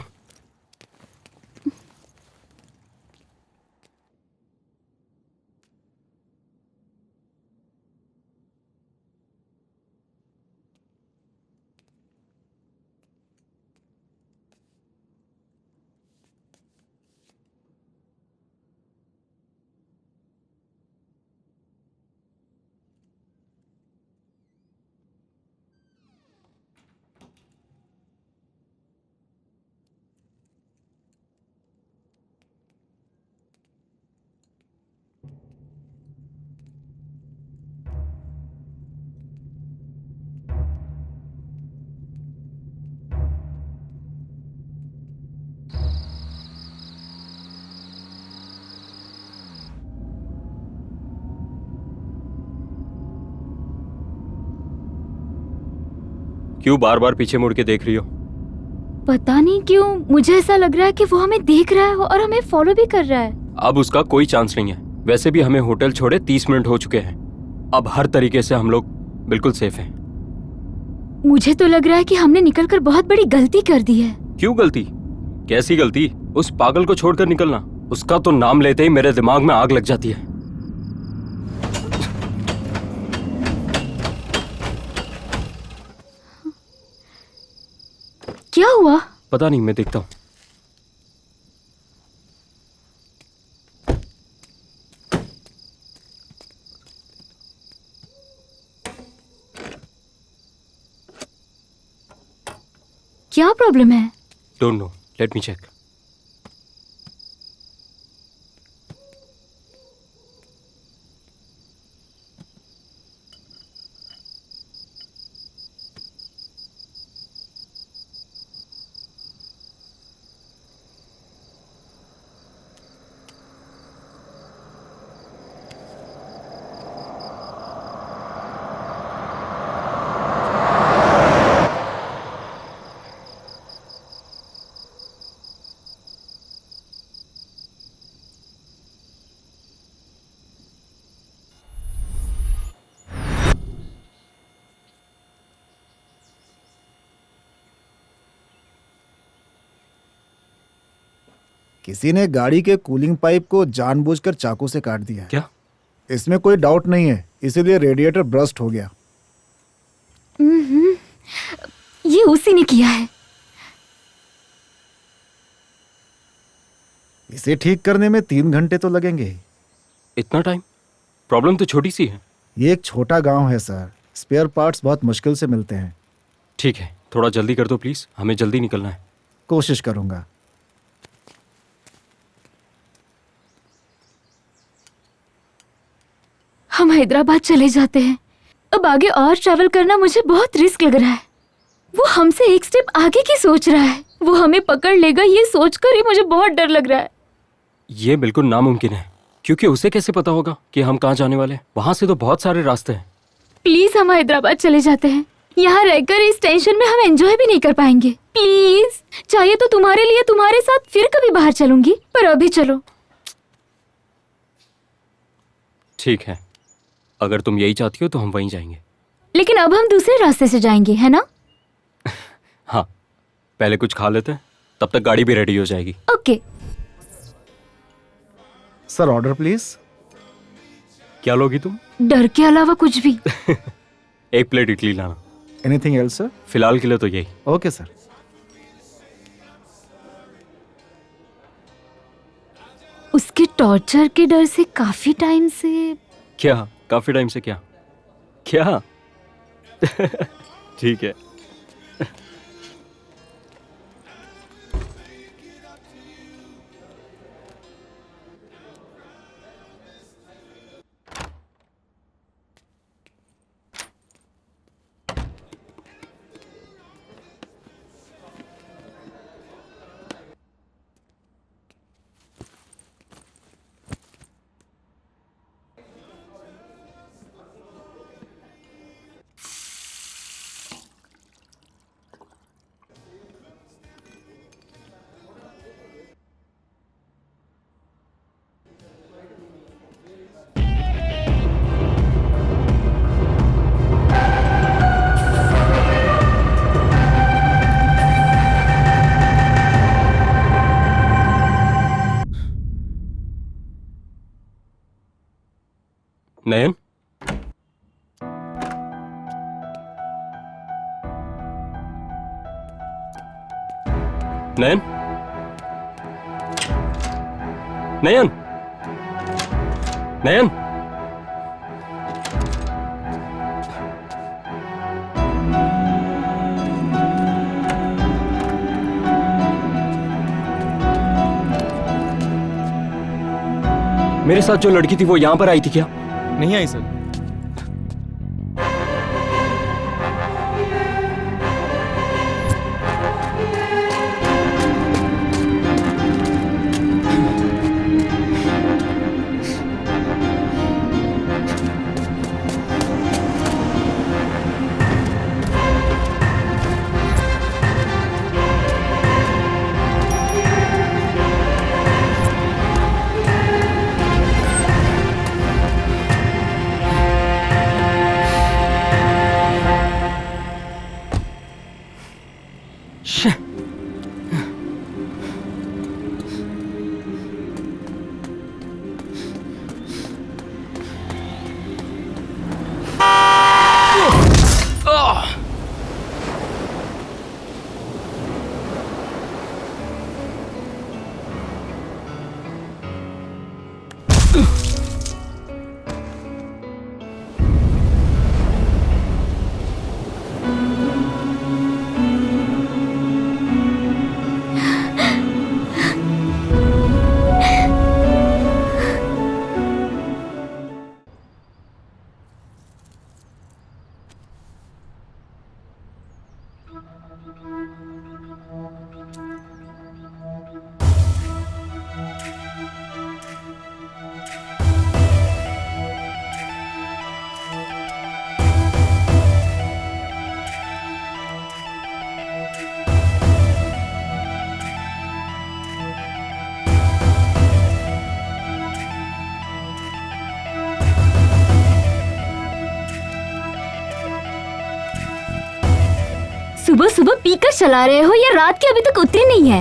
क्यों बार बार पीछे मुड़ के देख रही हो? पता नहीं क्यों मुझे ऐसा लग रहा है कि वो हमें देख रहा है और हमें फॉलो भी कर रहा है। अब उसका कोई चांस नहीं है। वैसे भी हमें होटल छोड़े 30 मिनट हो चुके हैं। अब हर तरीके से हम लोग बिल्कुल सेफ हैं। मुझे तो लग रहा है कि हमने निकलकर बहुत बड़ी गलती कर दी है। क्यों गलती? कैसी गलती? उस पागल को छोड़कर निकलना, उसका तो नाम लेते ही मेरे दिमाग में आग लग जाती है। क्या हुआ? पता नहीं, मैं देखता हूँ। क्या प्रॉब्लम है? Don't know, let me check. किसी ने गाड़ी के कूलिंग पाइप को जानबूझकर चाकू से काट दिया। क्या? इसमें कोई डाउट नहीं है, इसीलिए रेडिएटर ब्रस्ट हो गया। ये उसी ने किया है। इसे ठीक करने में 3 घंटे तो लगेंगे ही। इतना टाइम? प्रॉब्लम तो छोटी सी है। ये एक छोटा गांव है सर, स्पेयर पार्ट्स बहुत मुश्किल से मिलते हैं। ठीक है, थोड़ा जल्दी कर दो प्लीज, हमें जल्दी निकलना है। कोशिश करूंगा। हम हैदराबाद चले जाते हैं अब आगे और ट्रैवल करना मुझे बहुत रिस्क लग रहा है। वो हमसे एक स्टेप आगे की सोच रहा है। वो हमें पकड़ लेगा ये सोचकर ही मुझे बहुत डर लग रहा है। ये बिल्कुल नामुमकिन है, क्योंकि उसे कैसे पता होगा कि हम कहाँ जाने वाले हैं? वहां से तो बहुत सारे रास्ते हैं। प्लीज हम हैदराबाद चले जाते हैं। यहाँ रहकर इस टेंशन में हम एंजॉय भी नहीं कर पाएंगे। प्लीज, चाहिए तो तुम्हारे लिए तुम्हारे साथ फिर कभी बाहर चलूंगी, पर अभी चलो। ठीक है, अगर तुम यही चाहती हो तो हम वहीं जाएंगे। लेकिन अब हम दूसरे रास्ते से जाएंगे, है ना? हाँ, पहले कुछ खा लेते हैं, तब तक गाड़ी भी रेडी हो जाएगी। ओके। Sir order please. क्या लोगी तुम? डर के अलावा कुछ भी। एक प्लेट इडली लाना। Anything else sir? फिलहाल के लिए तो यही। Okay sir. उसके टॉर्चर के डर से काफी टाइम से। क्या? काफी टाइम से क्या? क्या? ठीक है। नयन, नयन, नयन, नयन। मेरे साथ जो लड़की थी वो यहां पर आई थी क्या? नहीं आई सर। सुबह सुबह पीकर चला रहे हो या रात की अभी तक उतरी नहीं है?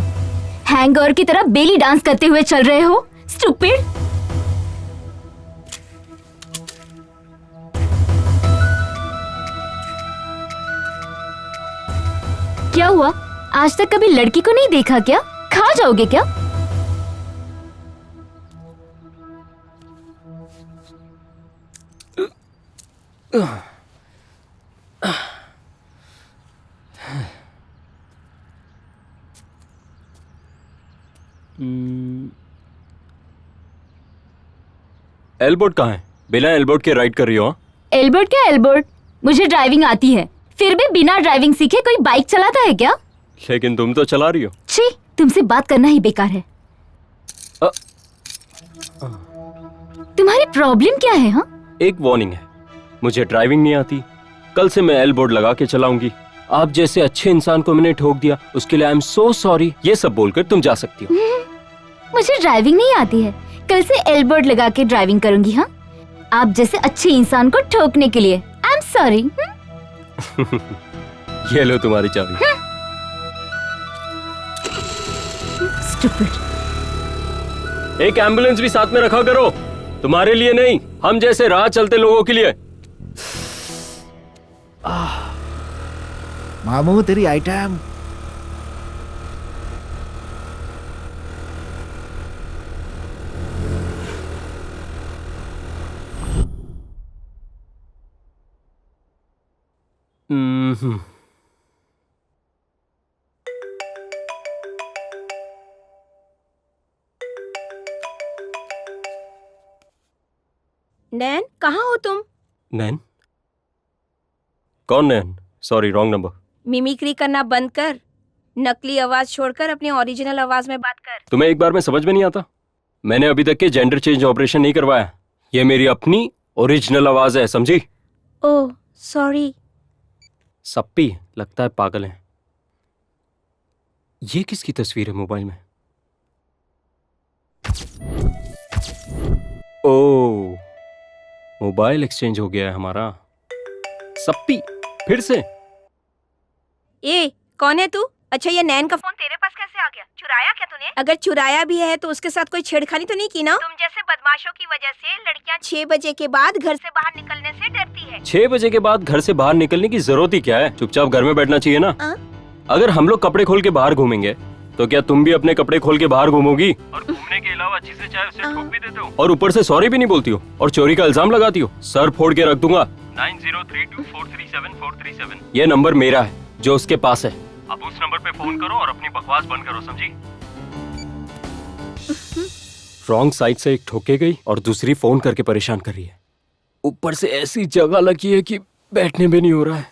हैंगओवर की तरह बेली डांस करते हुए चल रहे हो? स्टूपिड। क्या हुआ? आज तक कभी लड़की को नहीं देखा क्या? खा जाओगे क्या? एल्बोर्ड कहाँ है? बिना एल्बोर्ड के राइड कर रही हो? एल्बर्ट क्या एल्बर्ट? मुझे ड्राइविंग आती है, फिर भी बिना ड्राइविंग सीखे कोई बाइक चलाता है क्या? लेकिन तुम तो चला रही हो। छी, तुमसे बात करना ही बेकार है। अ- तुम्हारी प्रॉब्लम क्या है? हाँ, एक वार्निंग है, मुझे ड्राइविंग नहीं आती। कल से मैं एल बोर्ड लगा के चलाऊंगी। आप जैसे अच्छे इंसान को मैंने ठोक दिया, उसके लिए आई एम सो सॉरी। ये सब बोलकर तुम जा सकती हो। मुझे ड्राइविंग नहीं आती है, कल से एल बोर्ड लगा के ड्राइविंग करूंगी। हाँ, आप जैसे अच्छे इंसान को ठोकने के लिए। आई एम सॉरी। ये लो तुम्हारी चाबी। स्टूपिड। एक एम्बुलेंस भी साथ में रखा करो, तुम्हारे लिए नहीं, हम जैसे राह चलते लोगों के लिए। मामू तेरी आइटम। हम्म। नैन, कहाँ हो तुम? नैन? कौन Nain? Sorry, wrong number. Mimicry करना बंद कर, नकली आवाज छोड़कर अपनी ओरिजिनल आवाज में बात कर। तुम्हें एक बार में समझ में नहीं आता? मैंने अभी तक के जेंडर चेंज ऑपरेशन नहीं करवाया। ये मेरी अपनी ओरिजिनल आवाज है, समझी? Oh sorry. सप्पी लगता है पागल है। ये किसकी तस्वीर है मोबाइल में? ओह, मोबाइल एक्सचेंज हो गया है हमारा। सप्पी फिर से? ए, कौन है तू? अच्छा, ये नैन का फोन तेरे पास कैसे आ गया? चुराया क्या तूने? अगर चुराया भी है तो उसके साथ कोई छेड़खानी तो नहीं की ना? तुम जैसे बदमाशों की वजह से लड़कियां 6 बजे के बाद घर से बाहर निकलने से डरती है। 6 बजे के बाद घर से बाहर निकलने की जरूरत ही क्या है? चुपचाप घर में बैठना चाहिए ना। अगर हम लोग कपड़े खोल के बाहर घूमेंगे तो क्या तुम भी अपने कपड़े खोल के बाहर घूमोगी? और घूमने के अलावा जिसे चाहे उसे ठोक भी देते हो, और ऊपर से सॉरी भी नहीं बोलती हो, और चोरी का इल्जाम लगाती हो। सर फोड़ के रख दूंगा। 9032437437। ये नंबर मेरा है, जो उसके पास है। अब उस नंबर पे फोन करो और अपनी बकवास बंद करो, समझी? रॉन्ग साइड से एक ठोके गई और दूसरी फोन करके परेशान कर रही है। ऊपर से ऐसी जगह लगी है कि बैठने भी नहीं हो रहा है।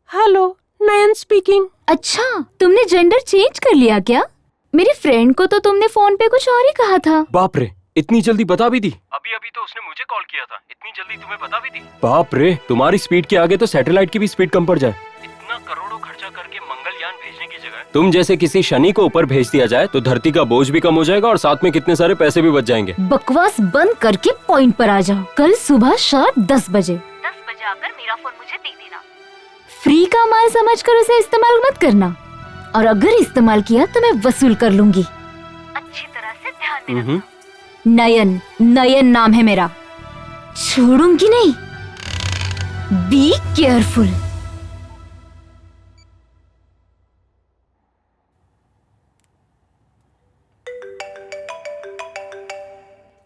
हेलो, नयन स्पीकिंग। अच्छा, तुमने जेंडर चेंज कर लिया क्या? मेरी फ्रेंड को तो तुमने फोन पे कुछ और ही कहा था। बाप रे, इतनी जल्दी बता भी दी? अभी अभी तो उसने मुझे कॉल किया था, इतनी जल्दी तुम्हें बता भी दी? बाप रे, तुम्हारी स्पीड के आगे तो सैटेलाइट की भी स्पीड कम पड़ जाए। इतना करोड़ों खर्चा करके मंगलयान भेजने की जगह तुम जैसे किसी शनि को ऊपर भेज दिया जाए तो धरती का बोझ भी कम हो जाएगा और साथ में कितने सारे पैसे भी बच जाएंगे। बकवास बंद करके पॉइंट पर आ जाओ। कल सुबह शार्प 10 बजे आकर मेरा फोन मुझे दे देना। फ्री का माल समझकर उसे इस्तेमाल मत करना, और अगर इस्तेमाल किया तो मैं वसूल कर लूंगी। अच्छी तरह से ध्यान में रखना। नयन, नयन नाम है मेरा। छोड़ूंगी नहीं। Be careful.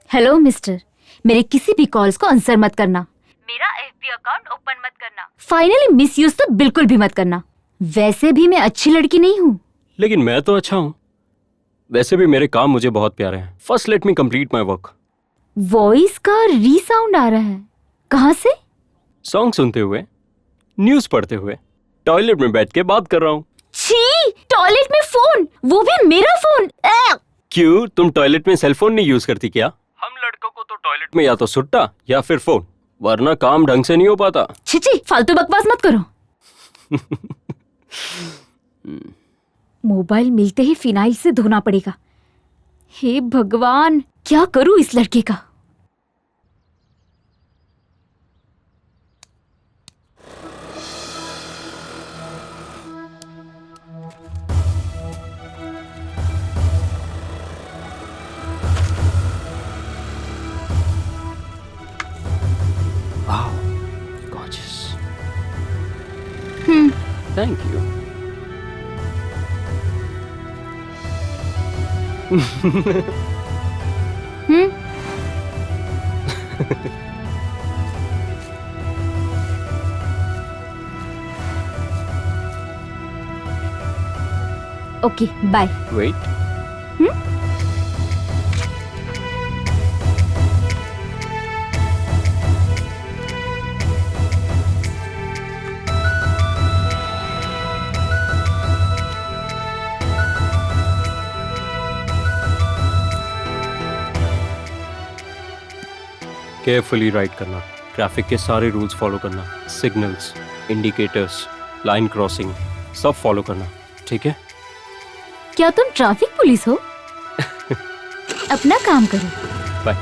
हेलो मिस्टर, मेरे किसी भी कॉल्स को आंसर मत करना। मेरा एफबी अकाउंट ओपन मत करना। फाइनली मिसयूज तो बिल्कुल भी मत करना। वैसे भी मैं अच्छी लड़की नहीं हूँ। लेकिन मैं तो अच्छा हूँ। वैसे भी मेरे काम मुझे बहुत प्यारे हैं। First let me complete my work. Voice का रीसाउंड आ रहा है। कहाँ से? सॉन्ग सुनते हुए, न्यूज पढ़ते हुए, टॉयलेट में बैठ के बात कर रहा हूँ। छी, टॉयलेट में फोन, वो भी मेरा फोन। क्यों, तुम टॉयलेट में सेलफोन नहीं यूज करती क्या? हम लड़कों को तो टॉयलेट में या तो सुट्टा या फिर फोन, वरना काम ढंग से नहीं हो पाता। छी, फालतू बकवास मत करो। मोबाइल मिलते ही फिनाइल से धोना पड़ेगा। हे भगवान, क्या करूं इस लड़के का? Wow, gorgeous. Thank you. Okay, bye. Wait. Carefully ride करना, ट्रैफिक के सारे रूल्स फॉलो करना, सिग्नल्स, इंडिकेटर्स, लाइन क्रॉसिंग सब फॉलो करना, ठीक है? क्या तुम ट्रैफिक पुलिस हो? अपना काम करो। बाय।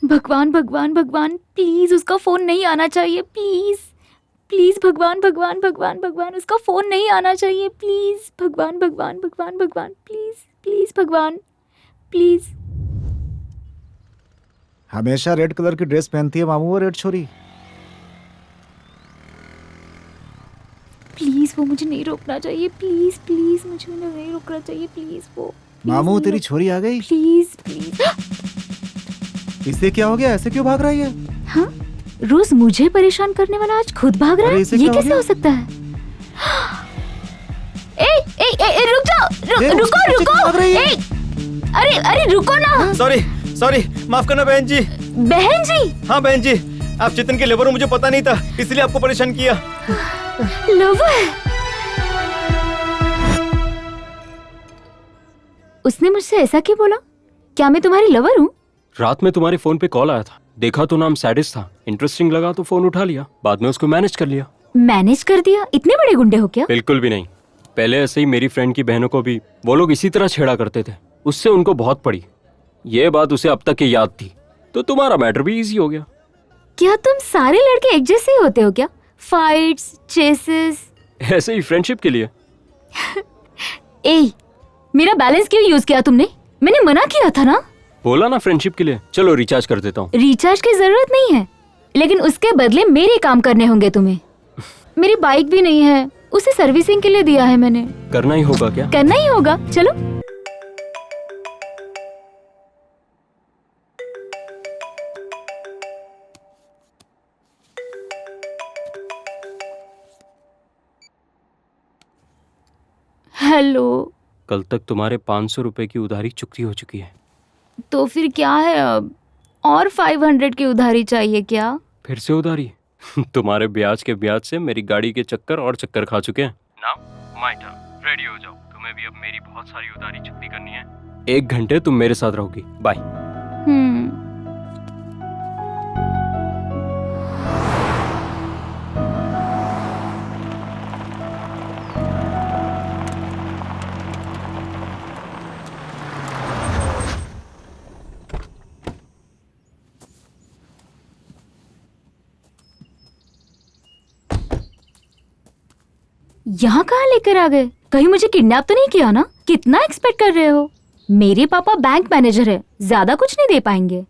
भगवान भगवान भगवान, प्लीज उसका फोन नहीं आना चाहिए, प्लीज प्लीज भगवान भगवान भगवान भगवान, उसका फोन नहीं आना चाहिए, प्लीज भगवान भगवान भगवान भगवान, प्लीज प्लीज भगवान प्लीज। हमेशा रेड कलर की ड्रेस पहनती है मामू वो रेड छोरी। प्लीज वो मुझे नहीं रोकना चाहिए, प्लीज प्लीज मुझे नहीं रोकना चाहिए, प्लीज वो मामू तेरी छोरी आ गई। Please please. इसे क्या हो गया, ऐसे क्यों भाग रही है? हाँ, रोज मुझे परेशान करने वाला आज खुद भाग रहा अरे है, इसे ये क्या हो कैसे गया? हो सकता है? ए, रुक जाओ, ये रुको उसके पीछे क्यों भाग रही है? अरे अरे रुको ना। सॉरी सॉरी, माफ करना बहन जी। बहन जी? हाँ बहन जी, आप चेतन के लेबर हो, मुझे पता नहीं था, इसलिए आपको परेशान किया। लवर? उसने मुझसे ऐसा क्यों बोला? क्या मैं तुम्हारी लवर हूँ? रात में तुम्हारे फोन पे कॉल आया था, देखा तो नाम सैडिस था, इंटरेस्टिंग लगा तो फोन उठा लिया, बाद में उसको मैनेज कर लिया। मैनेज कर दिया? इतने बड़े गुंडे हो क्या? बिल्कुल भी नहीं। पहले ऐसे ही मेरी फ्रेंड की बहनों को भी वो लोग इसी तरह छेड़ा करते थे, उससे उनको बहुत पड़ी। ये बात उसे अब तक की याद थी, तो तुम्हारा मैटर भी इजी हो गया। क्या तुम सारे लड़के एक जैसे ही होते हो क्या? Fights, chases? ऐसे ही फ्रेंडशिप के लिए। ए, मेरा बैलेंस क्यों यूज किया तुमने? मैंने मना किया था ना। बोला ना फ्रेंडशिप के लिए। चलो रिचार्ज कर देता हूँ। रिचार्ज की जरूरत नहीं है, लेकिन उसके बदले मेरे काम करने होंगे तुम्हें। मेरी बाइक भी नहीं है, उसे सर्विसिंग के लिए दिया है मैंने। करना ही होगा क्या? करना ही होगा, चलो। हेलो। कल तक तुम्हारे 500 रुपए की उधारी चुकती हो चुकी है। तो फिर क्या है अब? और 500 की उधारी चाहिए क्या? फिर से उधारी? तुम्हारे ब्याज के ब्याज से मेरी गाड़ी के चक्कर और चक्कर खा चुके हैं। नाउ माय टर्न, रेडी हो जाओ, तुम्हें भी अब मेरी बहुत सारी उधारी चुकती करनी है। 1 घंटे तुम मेरे साथ रहोगी। बाय। यहाँ कहाँ लेकर आ गए? कहीं मुझे किडनैप तो नहीं किया ना? कितना एक्सपेक्ट कर रहे हो? मेरे पापा बैंक मैनेजर है, ज्यादा कुछ नहीं दे पाएंगे।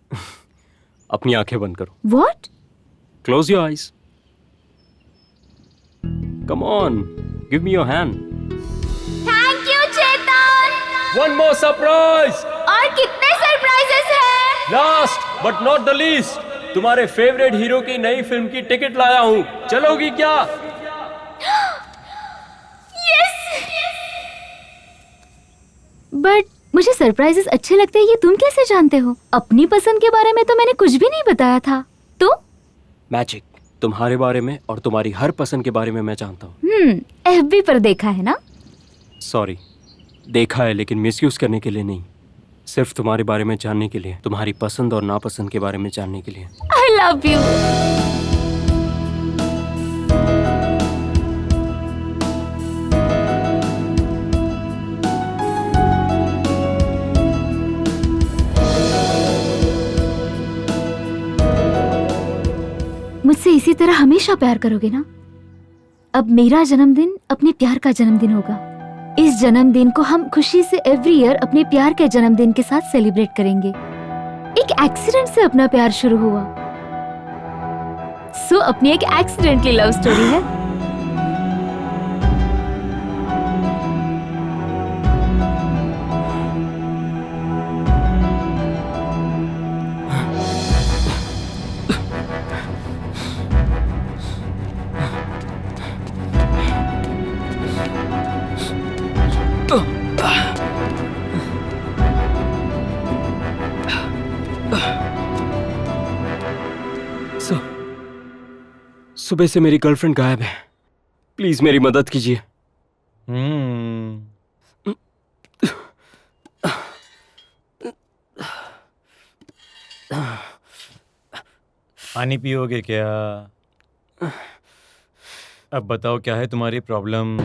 अपनी आंखें बंद करो। What? Close your eyes. Come on, give me your hand. Thank you Chetan. One more surprise. और कितने सरप्राइजेस हैं? Last but not the least, तुम्हारे फेवरेट हीरो की नई फिल्म की टिकट लाया हूँ, चलोगी क्या? बट मुझे सरप्राइजेस अच्छे लगते हैं, ये तुम कैसे जानते हो? अपनी पसंद के बारे में तो मैंने कुछ भी नहीं बताया था। तो मैजिक, तुम्हारे बारे में और तुम्हारी हर पसंद के बारे में मैं जानता हूँ। FB पर देखा है ना? सॉरी, देखा है लेकिन मिसयूज करने के लिए नहीं, सिर्फ तुम्हारे बारे में जानने के लिए, तुम्हारी पसंद और नापसंद के बारे में जानने के लिए। I love you. मुझसे इसी तरह हमेशा प्यार करोगे ना? अब मेरा जन्मदिन अपने प्यार का जन्मदिन होगा। इस जन्मदिन को हम खुशी से एवरी ईयर अपने प्यार के जन्मदिन के साथ सेलिब्रेट करेंगे। एक एक्सीडेंट से अपना प्यार शुरू हुआ, सो अपनी एक एक्सीडेंटली लव स्टोरी है। सुबह से मेरी गर्लफ्रेंड गायब है। प्लीज मेरी मदद कीजिए। पानी पियोगे क्या? अब बताओ क्या है तुम्हारी प्रॉब्लम?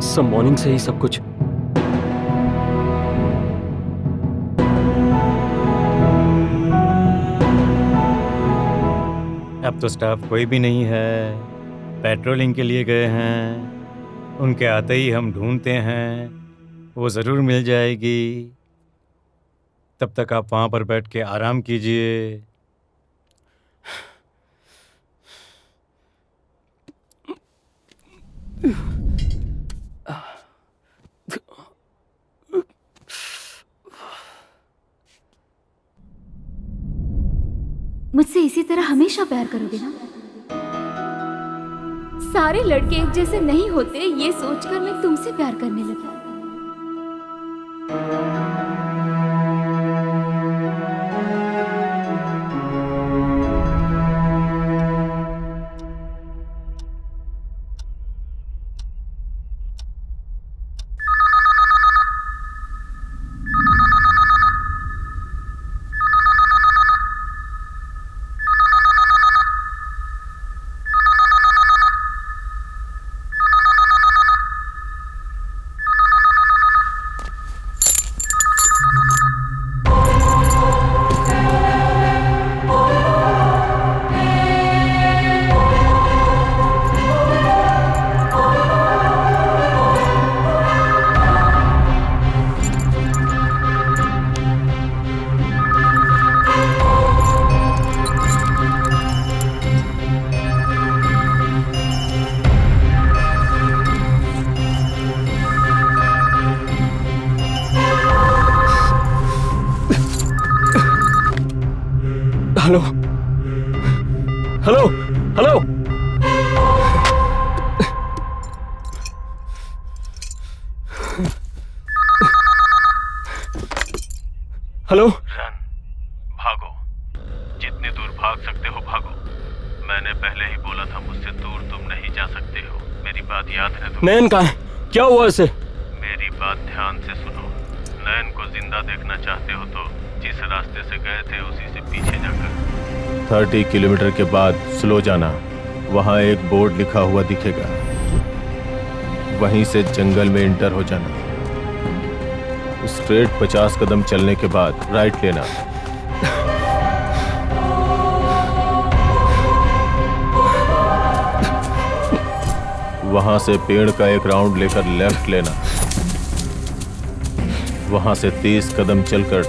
सब मॉर्निंग से ही सब कुछ। अब तो स्टाफ कोई भी नहीं है, पेट्रोलिंग के लिए गए हैं। उनके आते ही हम ढूंढते हैं, वो ज़रूर मिल जाएगी। तब तक आप वहाँ पर बैठ के आराम कीजिए। मुझसे इसी तरह हमेशा प्यार करोगे ना? सारे लड़के एक जैसे नहीं होते, ये सोचकर मैं तुमसे प्यार करने लगी। Hello hello hello. Hello. Run, भागो, जितनी दूर भाग सकते हो भागो। मैंने पहले ही बोला था मुझसे दूर तुम नहीं जा सकते हो। मेरी बात याद है तुम्हें? नैन कहाँ है? क्या हुआ इसे? मेरी बात ध्यान से सुनो। नैन को जिंदा देखना चाहते हो तो जिस रास्ते से गए थे उसी से पीछे जाकर 30 किलोमीटर के बाद स्लो जाना। वहाँ एक बोर्ड लिखा हुआ दिखेगा, वहीं से जंगल में इंटर हो जाना। स्ट्रेट 50 कदम चलने के बाद राइट लेना। वहां से पेड़ का एक राउंड लेकर लेफ्ट लेना। वहां से 30 कदम चलकर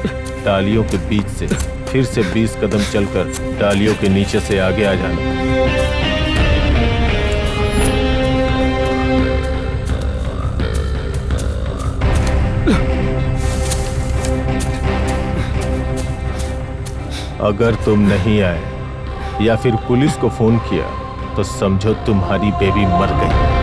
डालियों के बीच से फिर से 20 कदम चलकर डालियों के नीचे से आगे आ जाना। अगर तुम नहीं आए या फिर पुलिस को फोन किया तो समझो तुम्हारी बेबी मर गई।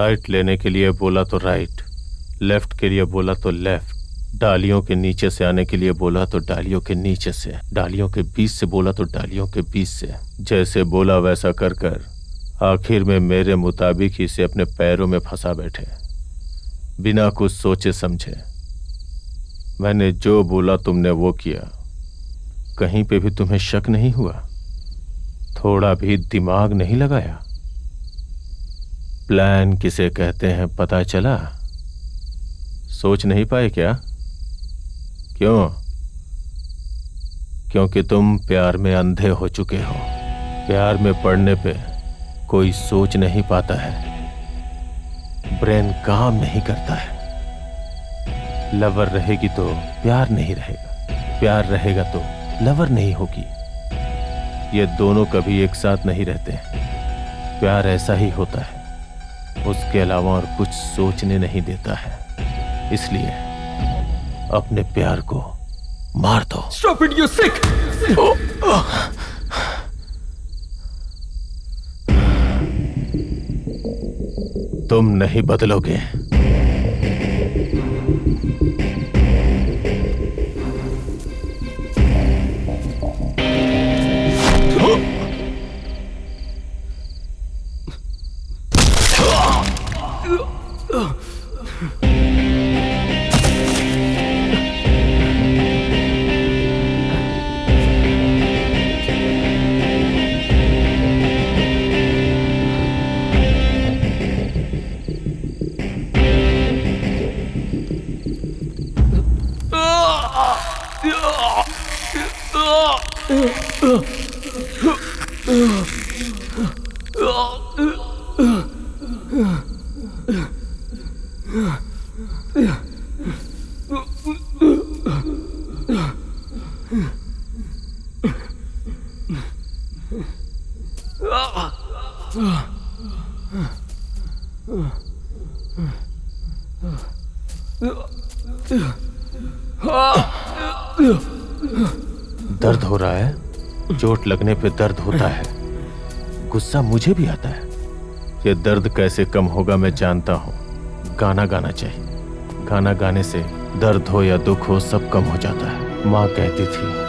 राइट लेने के लिए बोला तो राइट, लेफ्ट के लिए बोला तो लेफ्ट, डालियों के नीचे से आने के लिए बोला तो डालियों के नीचे से, डालियों के बीच से बोला तो डालियों के बीच से। जैसे बोला वैसा कर कर आखिर में मेरे मुताबिक ही इसे अपने पैरों में फंसा बैठे, बिना कुछ सोचे समझे। मैंने जो बोला तुमने वो किया, कहीं पे भी तुम्हें शक नहीं हुआ? थोड़ा भी दिमाग नहीं लगाया? प्लान किसे कहते हैं पता चला? सोच नहीं पाए क्या? क्यों? क्योंकि तुम प्यार में अंधे हो चुके हो। प्यार में पड़ने पे कोई सोच नहीं पाता है, ब्रेन काम नहीं करता है। लवर रहेगी तो प्यार नहीं रहेगा, प्यार रहेगा तो लवर नहीं होगी। ये दोनों कभी एक साथ नहीं रहते हैं। प्यार ऐसा ही होता है, उसके अलावा और कुछ सोचने नहीं देता है। इसलिए अपने प्यार को मार दो। Stop it, you sick! तुम नहीं बदलोगे। दर्द हो रहा है? चोट लगने पे दर्द होता है, गुस्सा मुझे भी आता है। ये दर्द कैसे कम होगा मैं जानता हूँ। गाना गाना चाहिए, गाना गाने से दर्द हो या दुख हो सब कम हो जाता है। माँ कहती थी।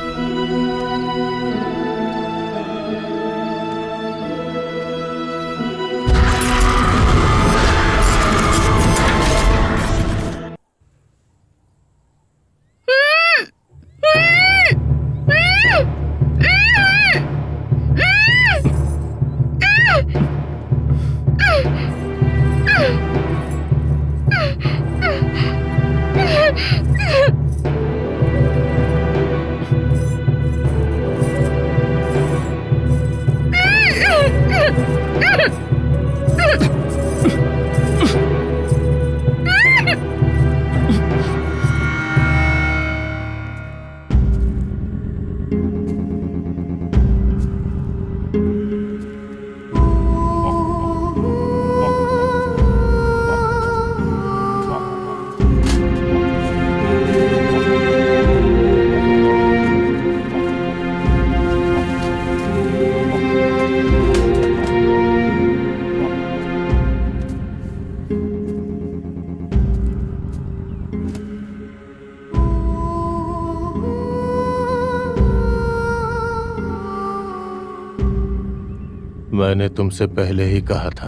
मैंने तुमसे पहले ही कहा था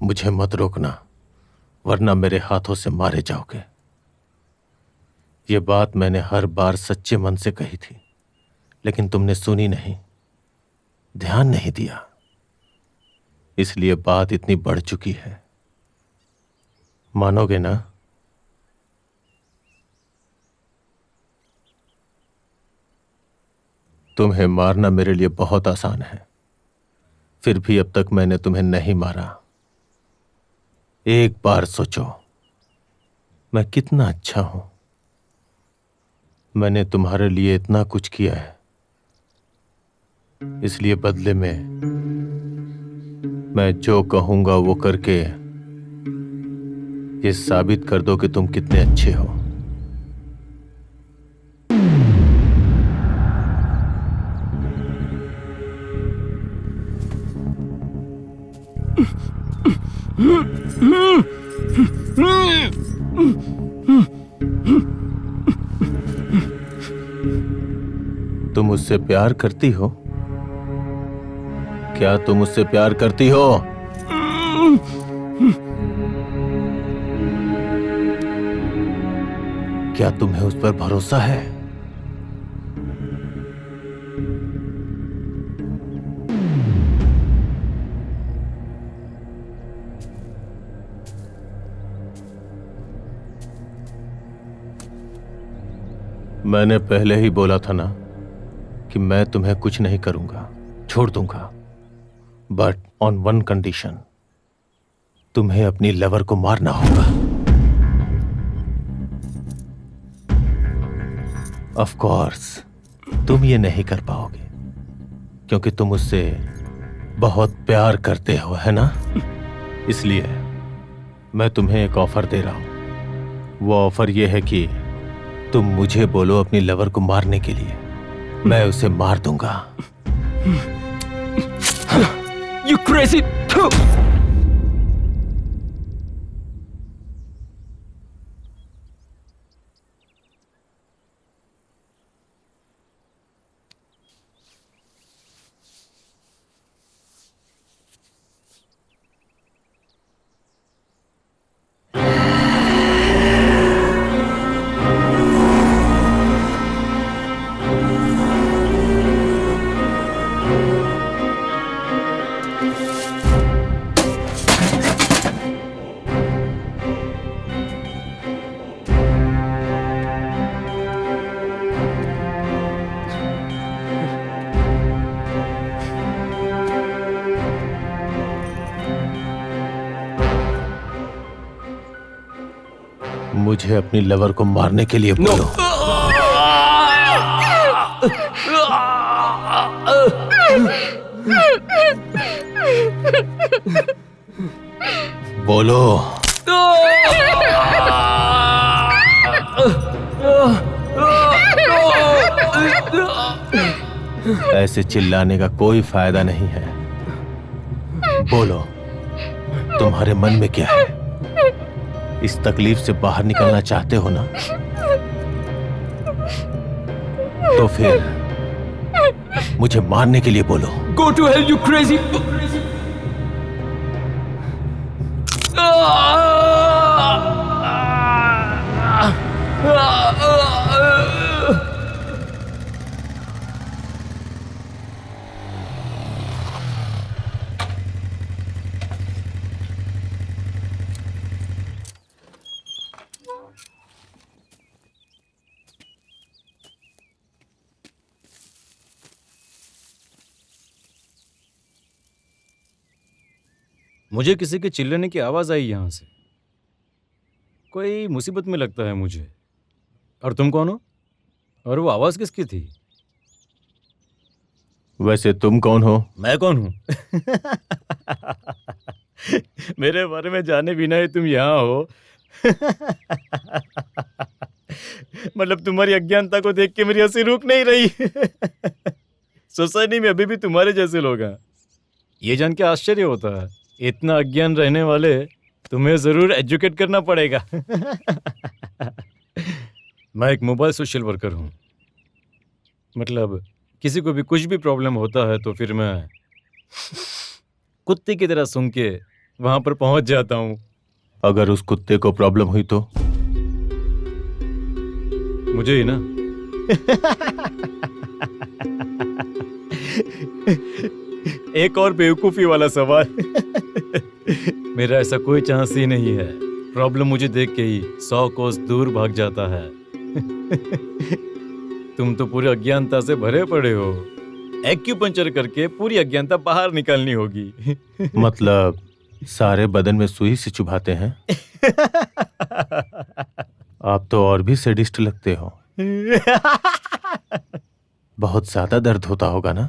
मुझे मत रोकना, वरना मेरे हाथों से मारे जाओगे। ये बात मैंने हर बार सच्चे मन से कही थी, लेकिन तुमने सुनी नहीं, ध्यान नहीं दिया। इसलिए बात इतनी बढ़ चुकी है। मानोगे ना? तुम्हें मारना मेरे लिए बहुत आसान है, फिर भी अब तक मैंने तुम्हें नहीं मारा। एक बार सोचो मैं कितना अच्छा हूं। मैंने तुम्हारे लिए इतना कुछ किया है, इसलिए बदले में मैं जो कहूंगा वो करके ये साबित कर दो कि तुम कितने अच्छे हो। तुम उससे प्यार करती हो? क्या तुम उससे प्यार करती हो? क्या तुम्हें उस पर भरोसा है? मैंने पहले ही बोला था ना कि मैं तुम्हें कुछ नहीं करूंगा, छोड़ दूंगा, बट ऑन वन कंडीशन। तुम्हें अपनी लवर को मारना होगा। ऑफ कोर्स तुम ये नहीं कर पाओगे क्योंकि तुम उससे बहुत प्यार करते हो, है ना? इसलिए मैं तुम्हें एक ऑफर दे रहा हूं। वो ऑफर ये है कि तुम मुझे बोलो अपनी लवर को मारने के लिए, मैं उसे मार दूंगा। You crazy! मुझे अपनी लवर को मारने के लिए बोलो। बोलो। ऐसे चिल्लाने का कोई फायदा नहीं है। बोलो, तुम्हारे मन में क्या है? इस तकलीफ से बाहर निकलना चाहते हो ना? तो फिर मुझे मारने के लिए बोलो। Go to hell, you crazy! मुझे किसी के चिल्लाने की आवाज आई यहां से। कोई मुसीबत में लगता है मुझे। और तुम कौन हो? और वो आवाज किसकी थी? वैसे तुम कौन हो? मैं कौन हूं? मेरे बारे में जाने बिना ही तुम यहाँ हो। मतलब तुम्हारी अज्ञानता को देख के मेरी हंसी रुक नहीं रही। सोसाइटी में अभी भी तुम्हारे जैसे लोग हैं। ये जान के आश्चर्य होता है, इतना अज्ञान रहने वाले तुम्हें जरूर एजुकेट करना पड़ेगा। मैं एक मोबाइल सोशल वर्कर हूँ। मतलब किसी को भी कुछ भी प्रॉब्लम होता है तो फिर मैं कुत्ते की तरह सूंघ के वहां पर पहुंच जाता हूँ। अगर उस कुत्ते को प्रॉब्लम हुई तो? मुझे ही ना। एक और बेवकूफी वाला सवाल। मेरा ऐसा कोई चांस ही नहीं है। प्रॉब्लम मुझे देख के ही 100 कोस दूर भाग जाता है। तुम तो पूरी अज्ञानता से भरे पड़े हो। एक्यूपंक्चर करके पूरी अज्ञानता बाहर निकालनी होगी। मतलब सारे बदन में सुई से चुभाते हैं? आप तो और भी सैडिस्ट लगते हो। बहुत ज्यादा दर्द होता होगा ना?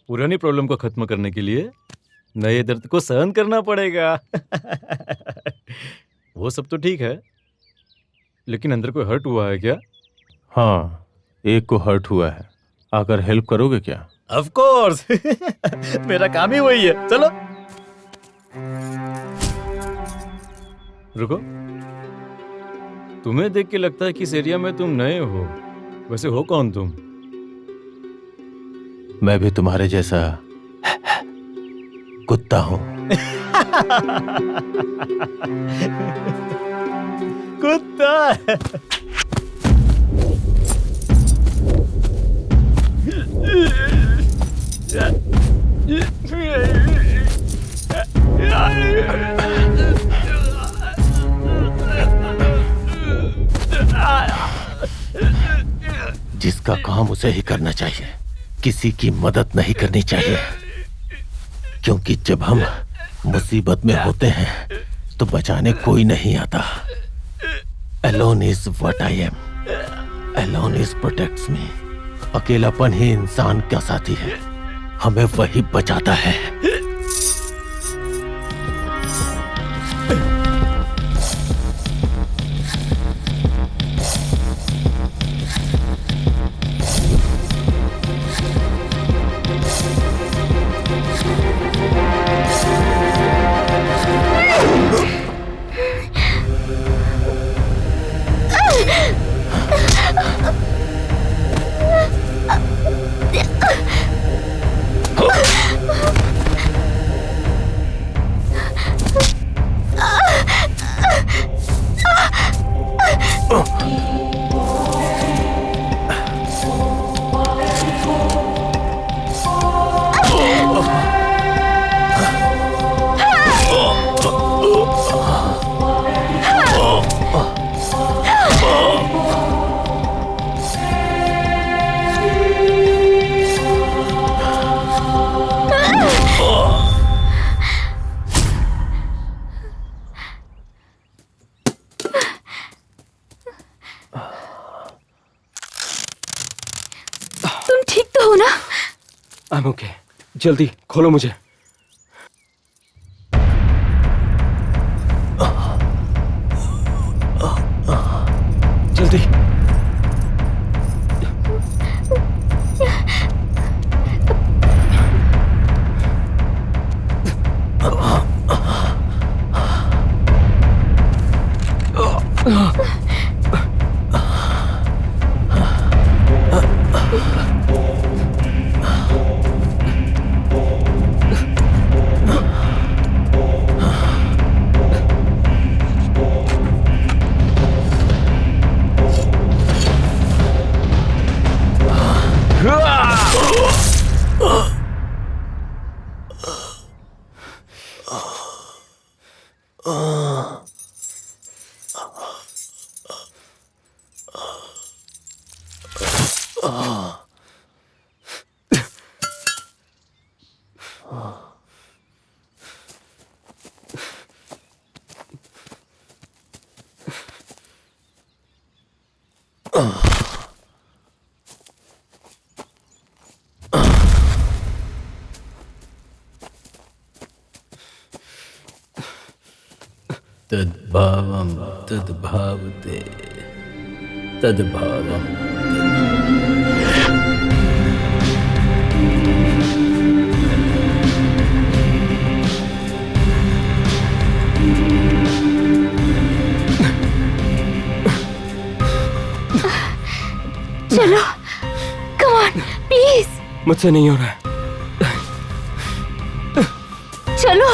पुरानी प्रॉब्लम को खत्म करने के लिए नए दर्द को सहन करना पड़ेगा। वो सब तो ठीक है, लेकिन अंदर कोई हर्ट हुआ है क्या? हाँ, एक को हर्ट हुआ है। आकर हेल्प करोगे क्या? Of course. मेरा काम ही वही है। चलो। रुको, तुम्हें देख के लगता है कि इस एरिया में तुम नए हो। वैसे हो कौन तुम? मैं भी तुम्हारे जैसा कुत्ता हूं। कुत्ता? जिसका काम उसे ही करना चाहिए, किसी की मदद नहीं करनी चाहिए, क्योंकि जब हम मुसीबत में होते हैं तो बचाने कोई नहीं आता। Alone is what I am. Alone is protects me. अकेलापन ही इंसान का साथी है, हमें वही बचाता है। तुम ठीक तो हो ना? I'm okay. जल्दी खोलो मुझे। जल्दी। तद्भावं तद्भावते तद्भावं। चलो, come on, please. मुझसे नहीं हो रहा है। चलो।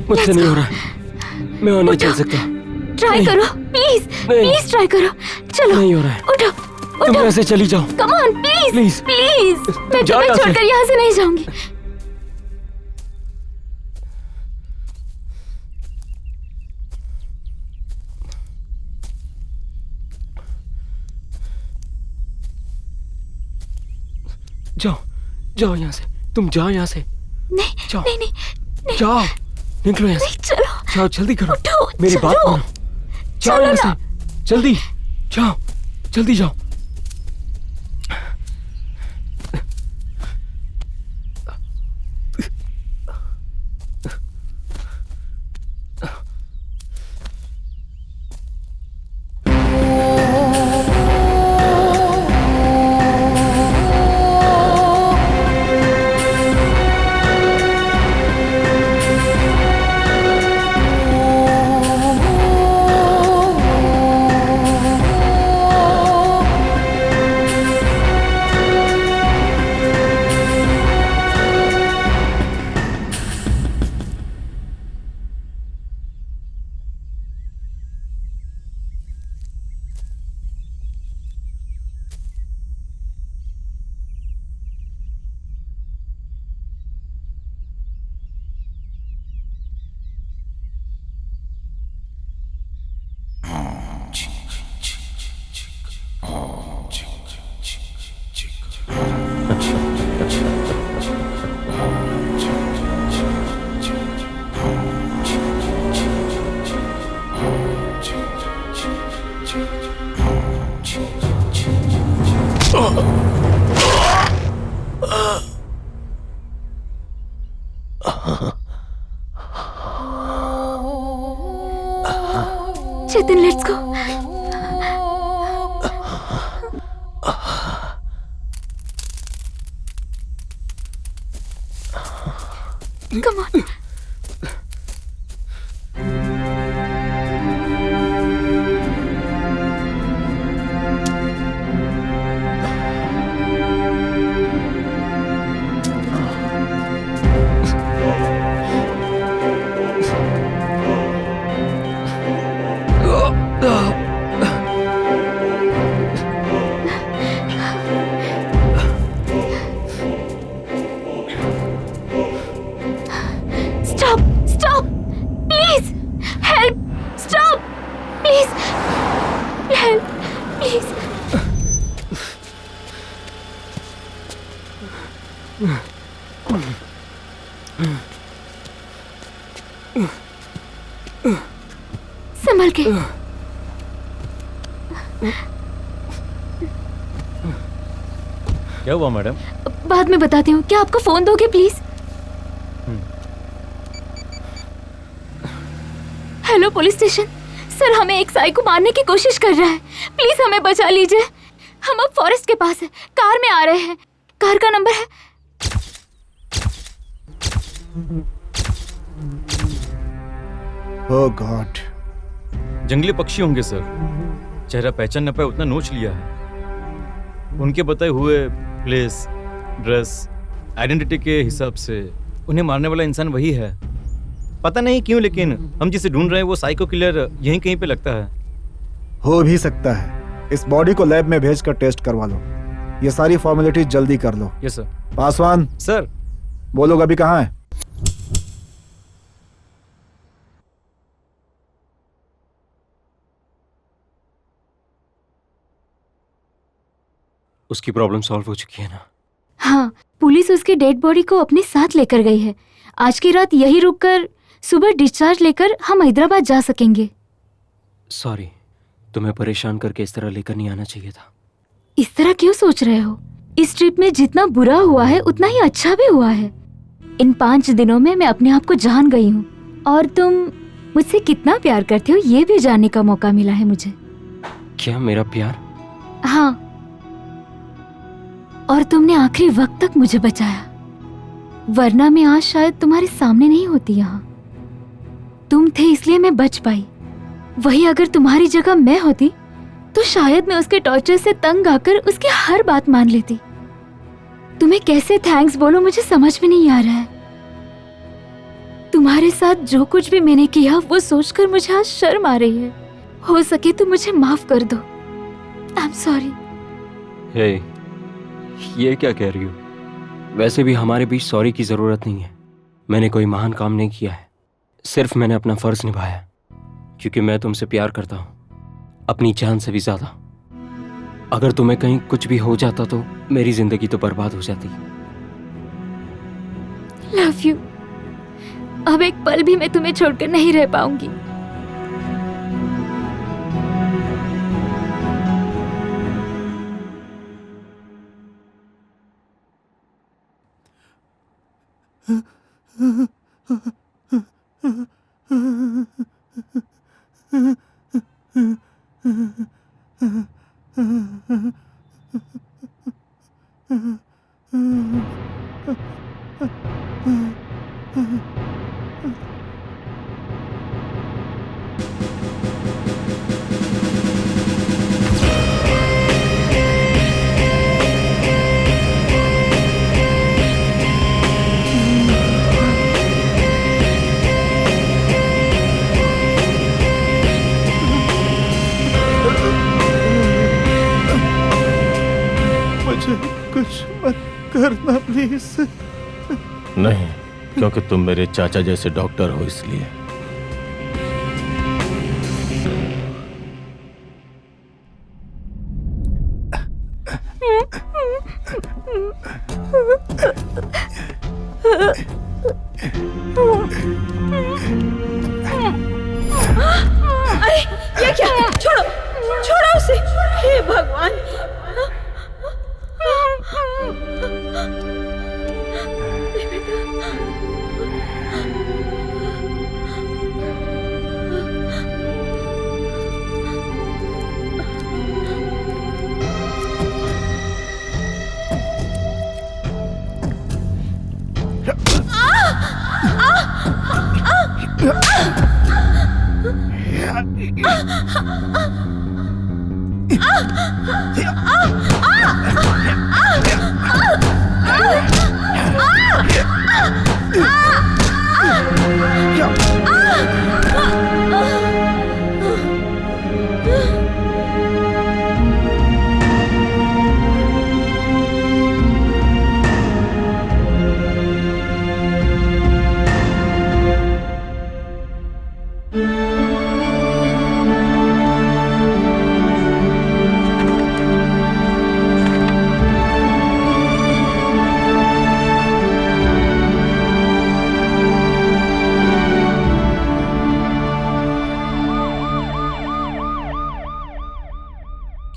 मुझसे नहीं हो रहा, मैं और नहीं चल सकता। ट्राई करो, प्लीज प्लीज ट्राई करो। चलो, नहीं हो रहा है। उठो तुम उठो। यहाँ से चली जाओ। Come on please Please. Please. मैं जाओ तुम्हें यहाँ से। छोड़कर यहाँ से नहीं जाऊंगी। जाओ जाओ यहाँ से, तुम जाओ यहाँ से। नहीं जाओ। नहीं नहीं नहीं, जाओ, निकलो यहाँ से। नहीं, चलो जाओ जल्दी करो, उठो, मेरी बात चलो। मानो। जाओ चलो यहाँ ना। से, जल्दी जाओ, जल्दी जाओ। Chetan, let's go. Come on. Stop! Stop! Please! Help! Stop! Please! Help! Please! संभल के। क्या हुआ मैडम? बाद में बताती हूँ। क्या आपका फोन दोगे please? Hello police station. Sir, हमें एक साइको मारने की कोशिश कर रहा है। प्लीज हमें बचा लीजिए। हम अब फॉरेस्ट के पास है, कार में आ रहे हैं। कार का नंबर है। ओह गॉड। जंगली पक्षी होंगे सर। चेहरा पहचान न पाए उतना नोच लिया है। उनके बताए हुए प्लेस, ड्रेस, आइडेंटिटी के हिसाब से उन्हें मारने वाला इंसान वही है। पता नहीं क्यों, लेकिन हम जिसे ढूंढ रहे हैं वो साइको किलर यहीं कहीं पे लगता है। हो भी सकता है। इस बॉडी को लैब में भेजकर टेस्ट करवा लो। ये सारी फॉर्मेलिटी जल्दी कर लो। Yes sir. पासवान, सर, वो लोग अभी कहाँ हैं? उसकी प्रॉब्लम सॉल्व हो चुकी है ना? हाँ, पुलिस उसकी डेड बॉडी को अपने साथ लेकर गई है। आज की रात यही रुककर सुबह डिस्चार्ज लेकर हम हैदराबाद जा सकेंगे। सॉरी, तुम्हें परेशान करके इस तरह लेकर नहीं आना चाहिए था। इस तरह क्यों सोच रहे हो? इस ट्रिप में जितना बुरा हुआ है उतना ही अच्छा भी हुआ है। इन 5 दिनों में मैं अपने आप को जान गई हूँ और तुम मुझसे कितना प्यार करते हो ये भी जानने का मौका मिला है मुझे। क्या मेरा प्यार? हाँ, और तुमने आखिरी वक्त तक मुझे बचाया, वरना मैं आज शायद तुम्हारे सामने नहीं होती यहाँ। तुम थे इसलिए मैं बच पाई। वही अगर तुम्हारी जगह मैं होती तो शायद मैं उसके टॉर्चर से तंग आकर उसकी हर बात मान लेती। तुम्हें कैसे थैंक्स बोलो मुझे समझ में नहीं आ रहा है। तुम्हारे साथ जो कुछ भी मैंने किया वो सोचकर मुझे आज शर्म आ रही है। हो सके तो मुझे माफ कर दो। आई एम सॉरी। हे, ये क्या कह रही हो? वैसे भी हमारे बीच सॉरी की जरूरत नहीं है। मैंने कोई महान काम नहीं किया है, सिर्फ मैंने अपना फर्ज निभाया, क्योंकि मैं तुमसे प्यार करता हूँ, अपनी जान से भी ज्यादा। अगर तुम्हें कहीं कुछ भी हो जाता तो मेरी जिंदगी तो बर्बाद हो जाती। Love you. अब एक पल भी मैं तुम्हें छोड़कर नहीं रह पाऊंगी। कुछ मत करना प्लीज। नहीं, क्योंकि तुम मेरे चाचा जैसे डॉक्टर हो इसलिए। अरे ये क्या? छोड़ो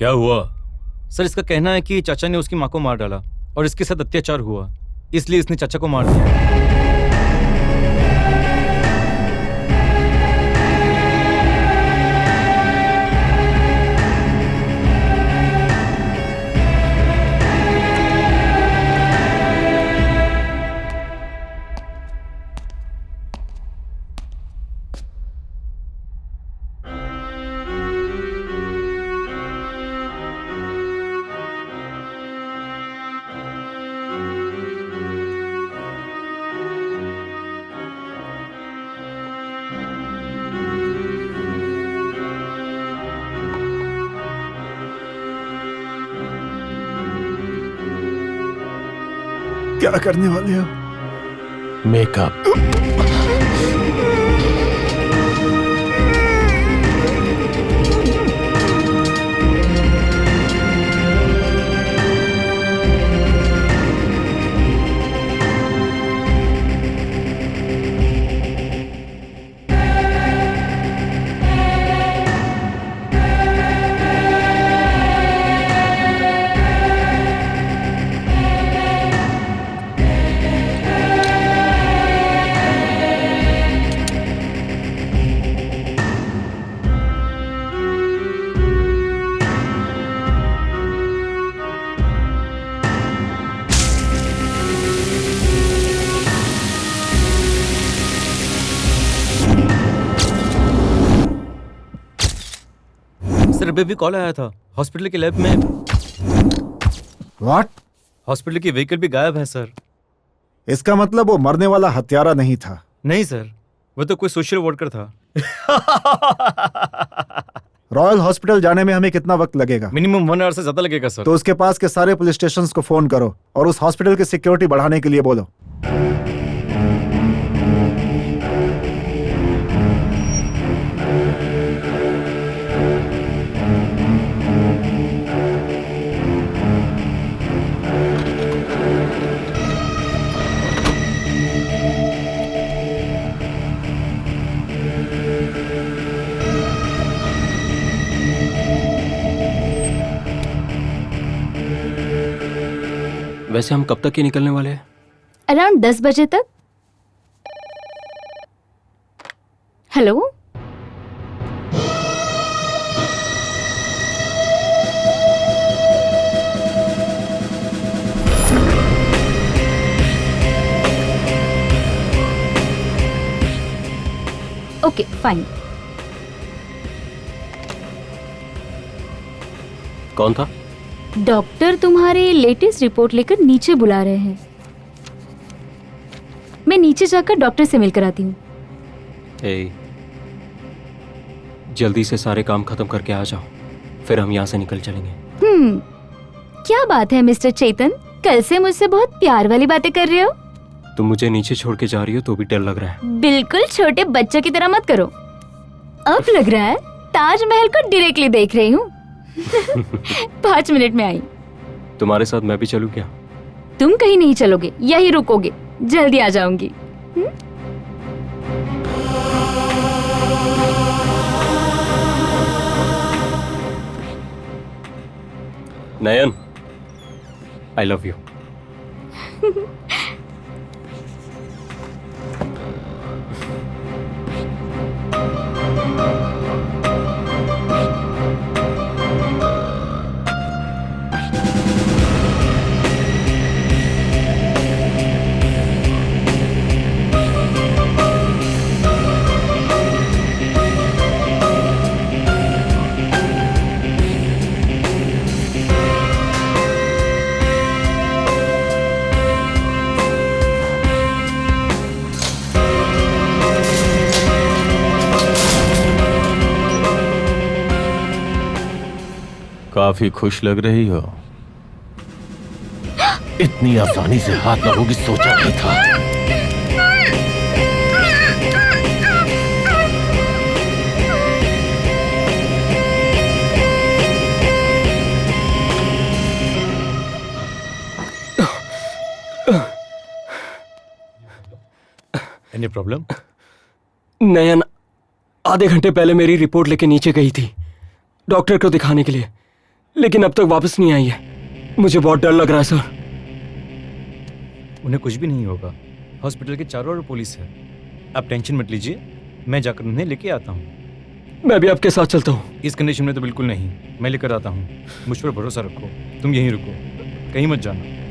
क्या हुआ? सर इसका कहना है कि चाचा ने उसकी माँ को मार डाला और इसके साथ अत्याचार हुआ, इसलिए इसने चाचा को मार दिया। क्या करने वाले हो? मेकअप। सर अभी भी कॉल आया था, हॉस्पिटल के लैब में व्हाट? हॉस्पिटल की व्हीकल भी गायब है सर। इसका मतलब वो मरने वाला हत्यारा नहीं था। नहीं सर, वो तो कोई सोशल वर्कर था। रॉयल हॉस्पिटल जाने में हमें कितना वक्त लगेगा? मिनिमम 1 आवर से ज्यादा लगेगा सर। तो उसके पास के सारे पुलिस स्टेशंस को फोन करो और उस हॉस्पिटल की सिक्योरिटी बढ़ाने के लिए बोलो। वैसे हम कब तक ही निकलने वाले हैं? अराउंड 10 बजे तक। Hello, okay fine. कौन था? डॉक्टर तुम्हारे लेटेस्ट रिपोर्ट लेकर नीचे बुला रहे हैं। मैं नीचे जाकर डॉक्टर से मिलकर आती हूँ। जल्दी से सारे काम खत्म करके आ जाओ, फिर हम यहाँ से निकल चलेंगे। क्या बात है मिस्टर चेतन, कल से मुझसे बहुत प्यार वाली बातें कर रहे हो। तुम मुझे नीचे छोड़ के जा रही हो तो भी डर लग रहा है। बिल्कुल छोटे बच्चों की तरह मत करो। अब लग रहा है ताजमहल को डायरेक्टली देख रही हूँ। 5 मिनट में आई। तुम्हारे साथ मैं भी चलूं क्या? तुम कहीं नहीं चलोगे, यही रुकोगे। जल्दी आ जाऊंगी। नयन, आई लव यू। काफी खुश लग रही हो। इतनी आसानी से हाथ लगोगी सोचा नहीं था। Any problem? नयन आधे घंटे पहले मेरी रिपोर्ट लेके नीचे गई थी डॉक्टर को दिखाने के लिए, लेकिन अब तक वापस नहीं आई है। मुझे बहुत डर लग रहा है सर। उन्हें कुछ भी नहीं होगा। हॉस्पिटल के चारों ओर पुलिस है। आप टेंशन मत लीजिए, मैं जाकर उन्हें लेके आता हूँ। मैं भी आपके साथ चलता हूँ। इस कंडीशन में तो बिल्कुल नहीं, मैं लेकर आता हूँ। मुझ पर भरोसा रखो, तुम यहीं रुको, कहीं मत जाना।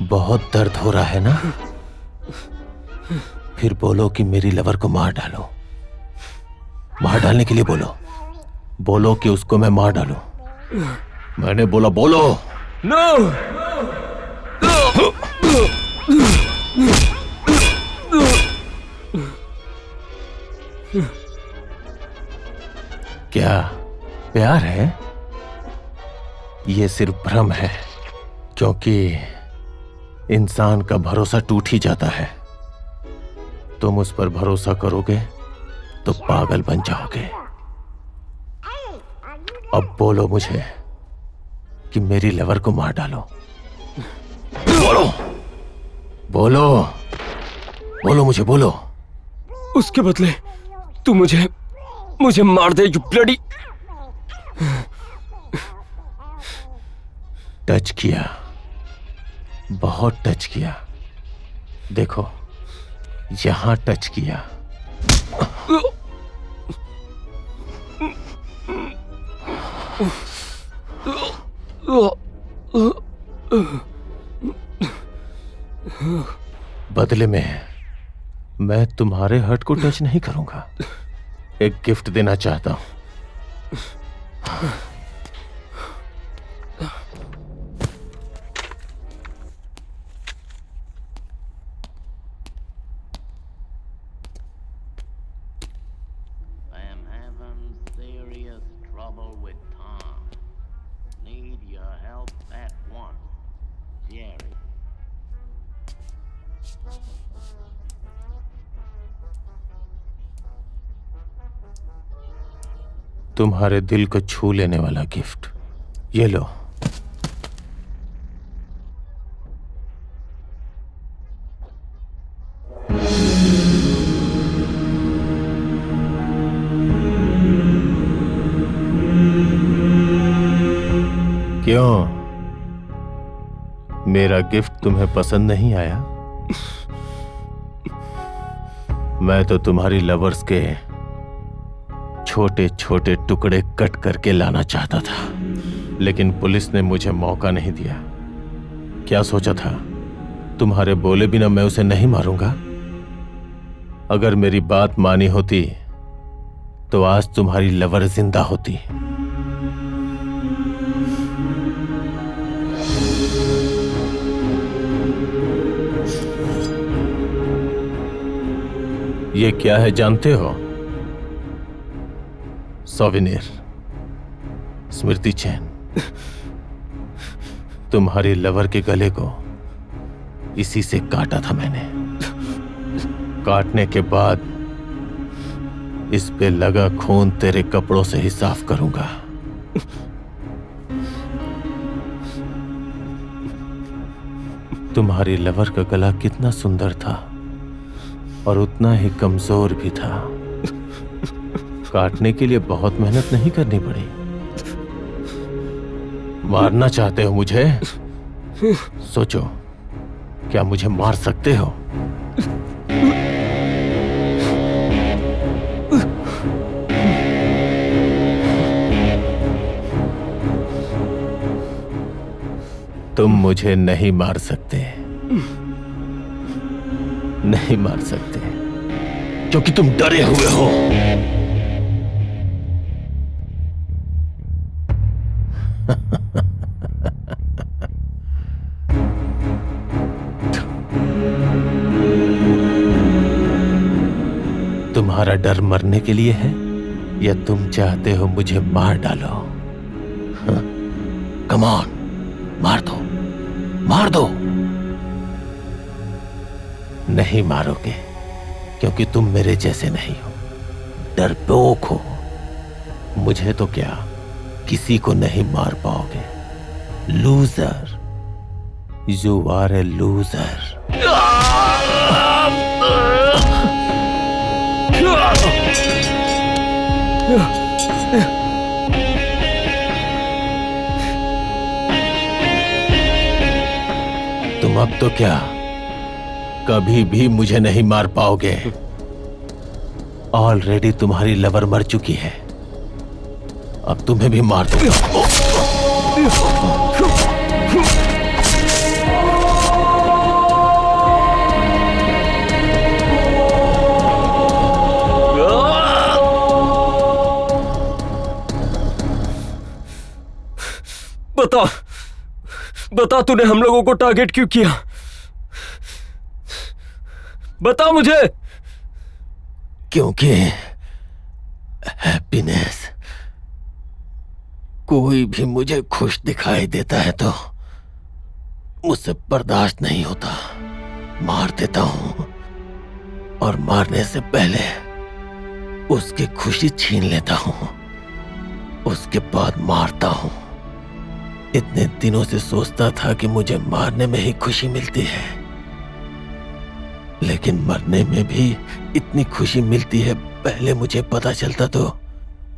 बहुत दर्द हो रहा है ना? फिर बोलो कि मेरी लवर को मार डालो। मार डालने के लिए बोलो। बोलो कि उसको मैं मार डालूं। मैंने बोला बोलो। नो। क्या प्यार है? ये सिर्फ भ्रम है, क्योंकि इंसान का भरोसा टूट ही जाता है। तुम उस पर भरोसा करोगे तो पागल बन जाओगे। अब बोलो मुझे कि मेरी लवर को मार डालो। बोलो बोलो बोलो, मुझे बोलो। उसके बदले तू मुझे मार दे, यू ब्लडी। टच किया, बहुत टच किया। देखो, यहां टच किया। बदले में मैं तुम्हारे हर्ट को टच नहीं करूंगा। एक गिफ्ट देना चाहता हूं। I am having serious trouble with Tom. Need your help at once. Jerry. तुम्हारे दिल को छू लेने वाला गिफ्ट, ये लो। क्यों, मेरा गिफ्ट तुम्हें पसंद नहीं आया? मैं तो तुम्हारी लवर्स के छोटे छोटे टुकड़े कट करके लाना चाहता था, लेकिन पुलिस ने मुझे मौका नहीं दिया। क्या सोचा था, तुम्हारे बोले बिना मैं उसे नहीं मारूंगा? अगर मेरी बात मानी होती तो आज तुम्हारी लवर जिंदा होती। ये क्या है जानते हो? सोवेनिर, स्मृति चैन। तुम्हारी लवर के गले को इसी से काटा था मैंने। काटने के बाद इस पे लगा खून तेरे कपड़ों से ही साफ करूंगा। तुम्हारी लवर का गला कितना सुंदर था और उतना ही कमजोर भी था। काटने के लिए बहुत मेहनत नहीं करनी पड़ी। मारना चाहते हो मुझे? सोचो, क्या मुझे मार सकते हो? तुम मुझे नहीं मार सकते, नहीं मार सकते, क्योंकि तुम डरे हुए हो। तुम्हारा डर मरने के लिए है या तुम चाहते हो मुझे मार डालो? कम ऑन, मार दो, मार दो। नहीं मारोगे क्योंकि तुम मेरे जैसे नहीं हो, डरपोक हो। मुझे तो क्या, किसी को नहीं मार पाओगे। Loser, you are a loser. तुम अब तो क्या, कभी भी मुझे नहीं मार पाओगे। ऑलरेडी तुम्हारी लवर मर चुकी है, अब तुम्हें भी मार दूंगा। बता, बता तूने हम लोगों को टारगेट क्यों किया? बता मुझे। क्योंकि हैप्पीनेस, कोई भी मुझे खुश दिखाई देता है तो मुझसे बर्दाश्त नहीं होता। मार देता हूं और मारने से पहले उसकी खुशी छीन लेता हूं, उसके बाद मारता हूं। इतने दिनों से सोचता था कि मुझे मारने में ही खुशी मिलती है, लेकिन मरने में भी इतनी खुशी मिलती है। पहले मुझे पता चलता तो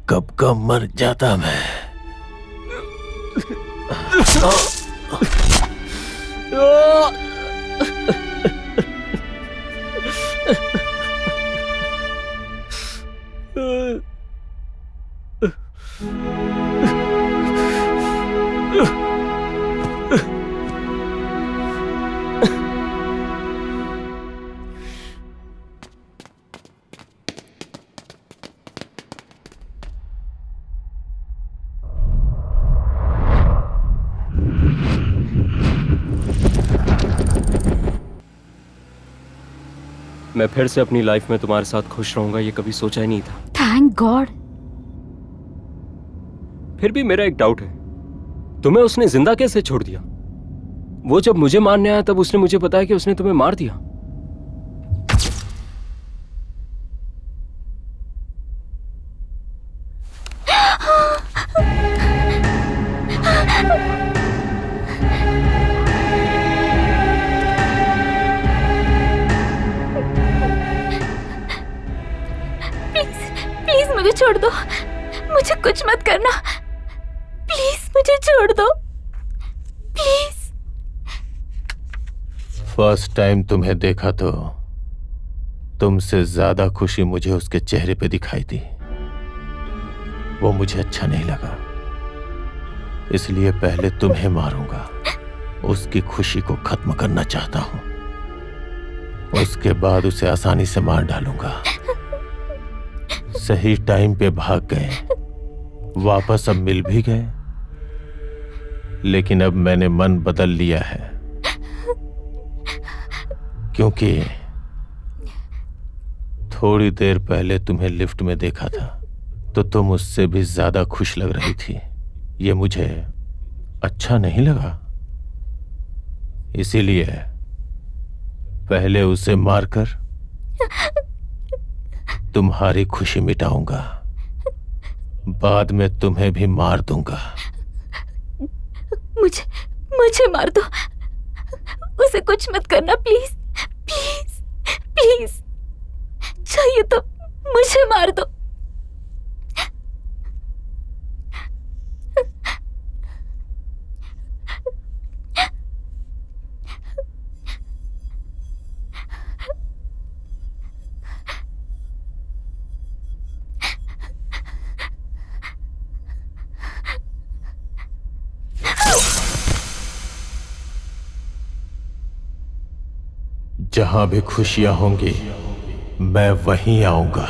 कब का मर जाता मैं। मैं फिर से अपनी लाइफ में तुम्हारे साथ खुश रहूंगा, ये कभी सोचा ही नहीं था। Thank God. फिर भी मेरा एक डाउट है, तुम्हें उसने जिंदा कैसे छोड़ दिया? वो जब मुझे मारने आया तब उसने मुझे बताया कि उसने तुम्हें मार दिया। प्लीज मुझे छोड़ दो, मुझे कुछ मत करना। प्लीज मुझे छोड़ दो, प्लीज। फर्स्ट टाइम तुम्हें देखा तो तुमसे ज्यादा खुशी मुझे उसके चेहरे पे दिखाई दी। वो मुझे अच्छा नहीं लगा, इसलिए पहले तुम्हें मारूंगा। उसकी खुशी को खत्म करना चाहता हूं, उसके बाद उसे आसानी से मार डालूंगा। सही टाइम पे भाग गए, वापस अब मिल भी गए, लेकिन अब मैंने मन बदल लिया है, क्योंकि थोड़ी देर पहले तुम्हें लिफ्ट में देखा था तो तुम उससे भी ज्यादा खुश लग रही थी। ये मुझे अच्छा नहीं लगा, इसीलिए पहले उसे मारकर तुम्हारी खुशी मिटाऊंगा, बाद में तुम्हें भी मार दूंगा। मुझे मार दो, उसे कुछ मत करना प्लीज, प्लीज, प्लीज। चाहिए तो मुझे मार दो। जहां भी खुशियां होंगी मैं वहीं आऊंगा।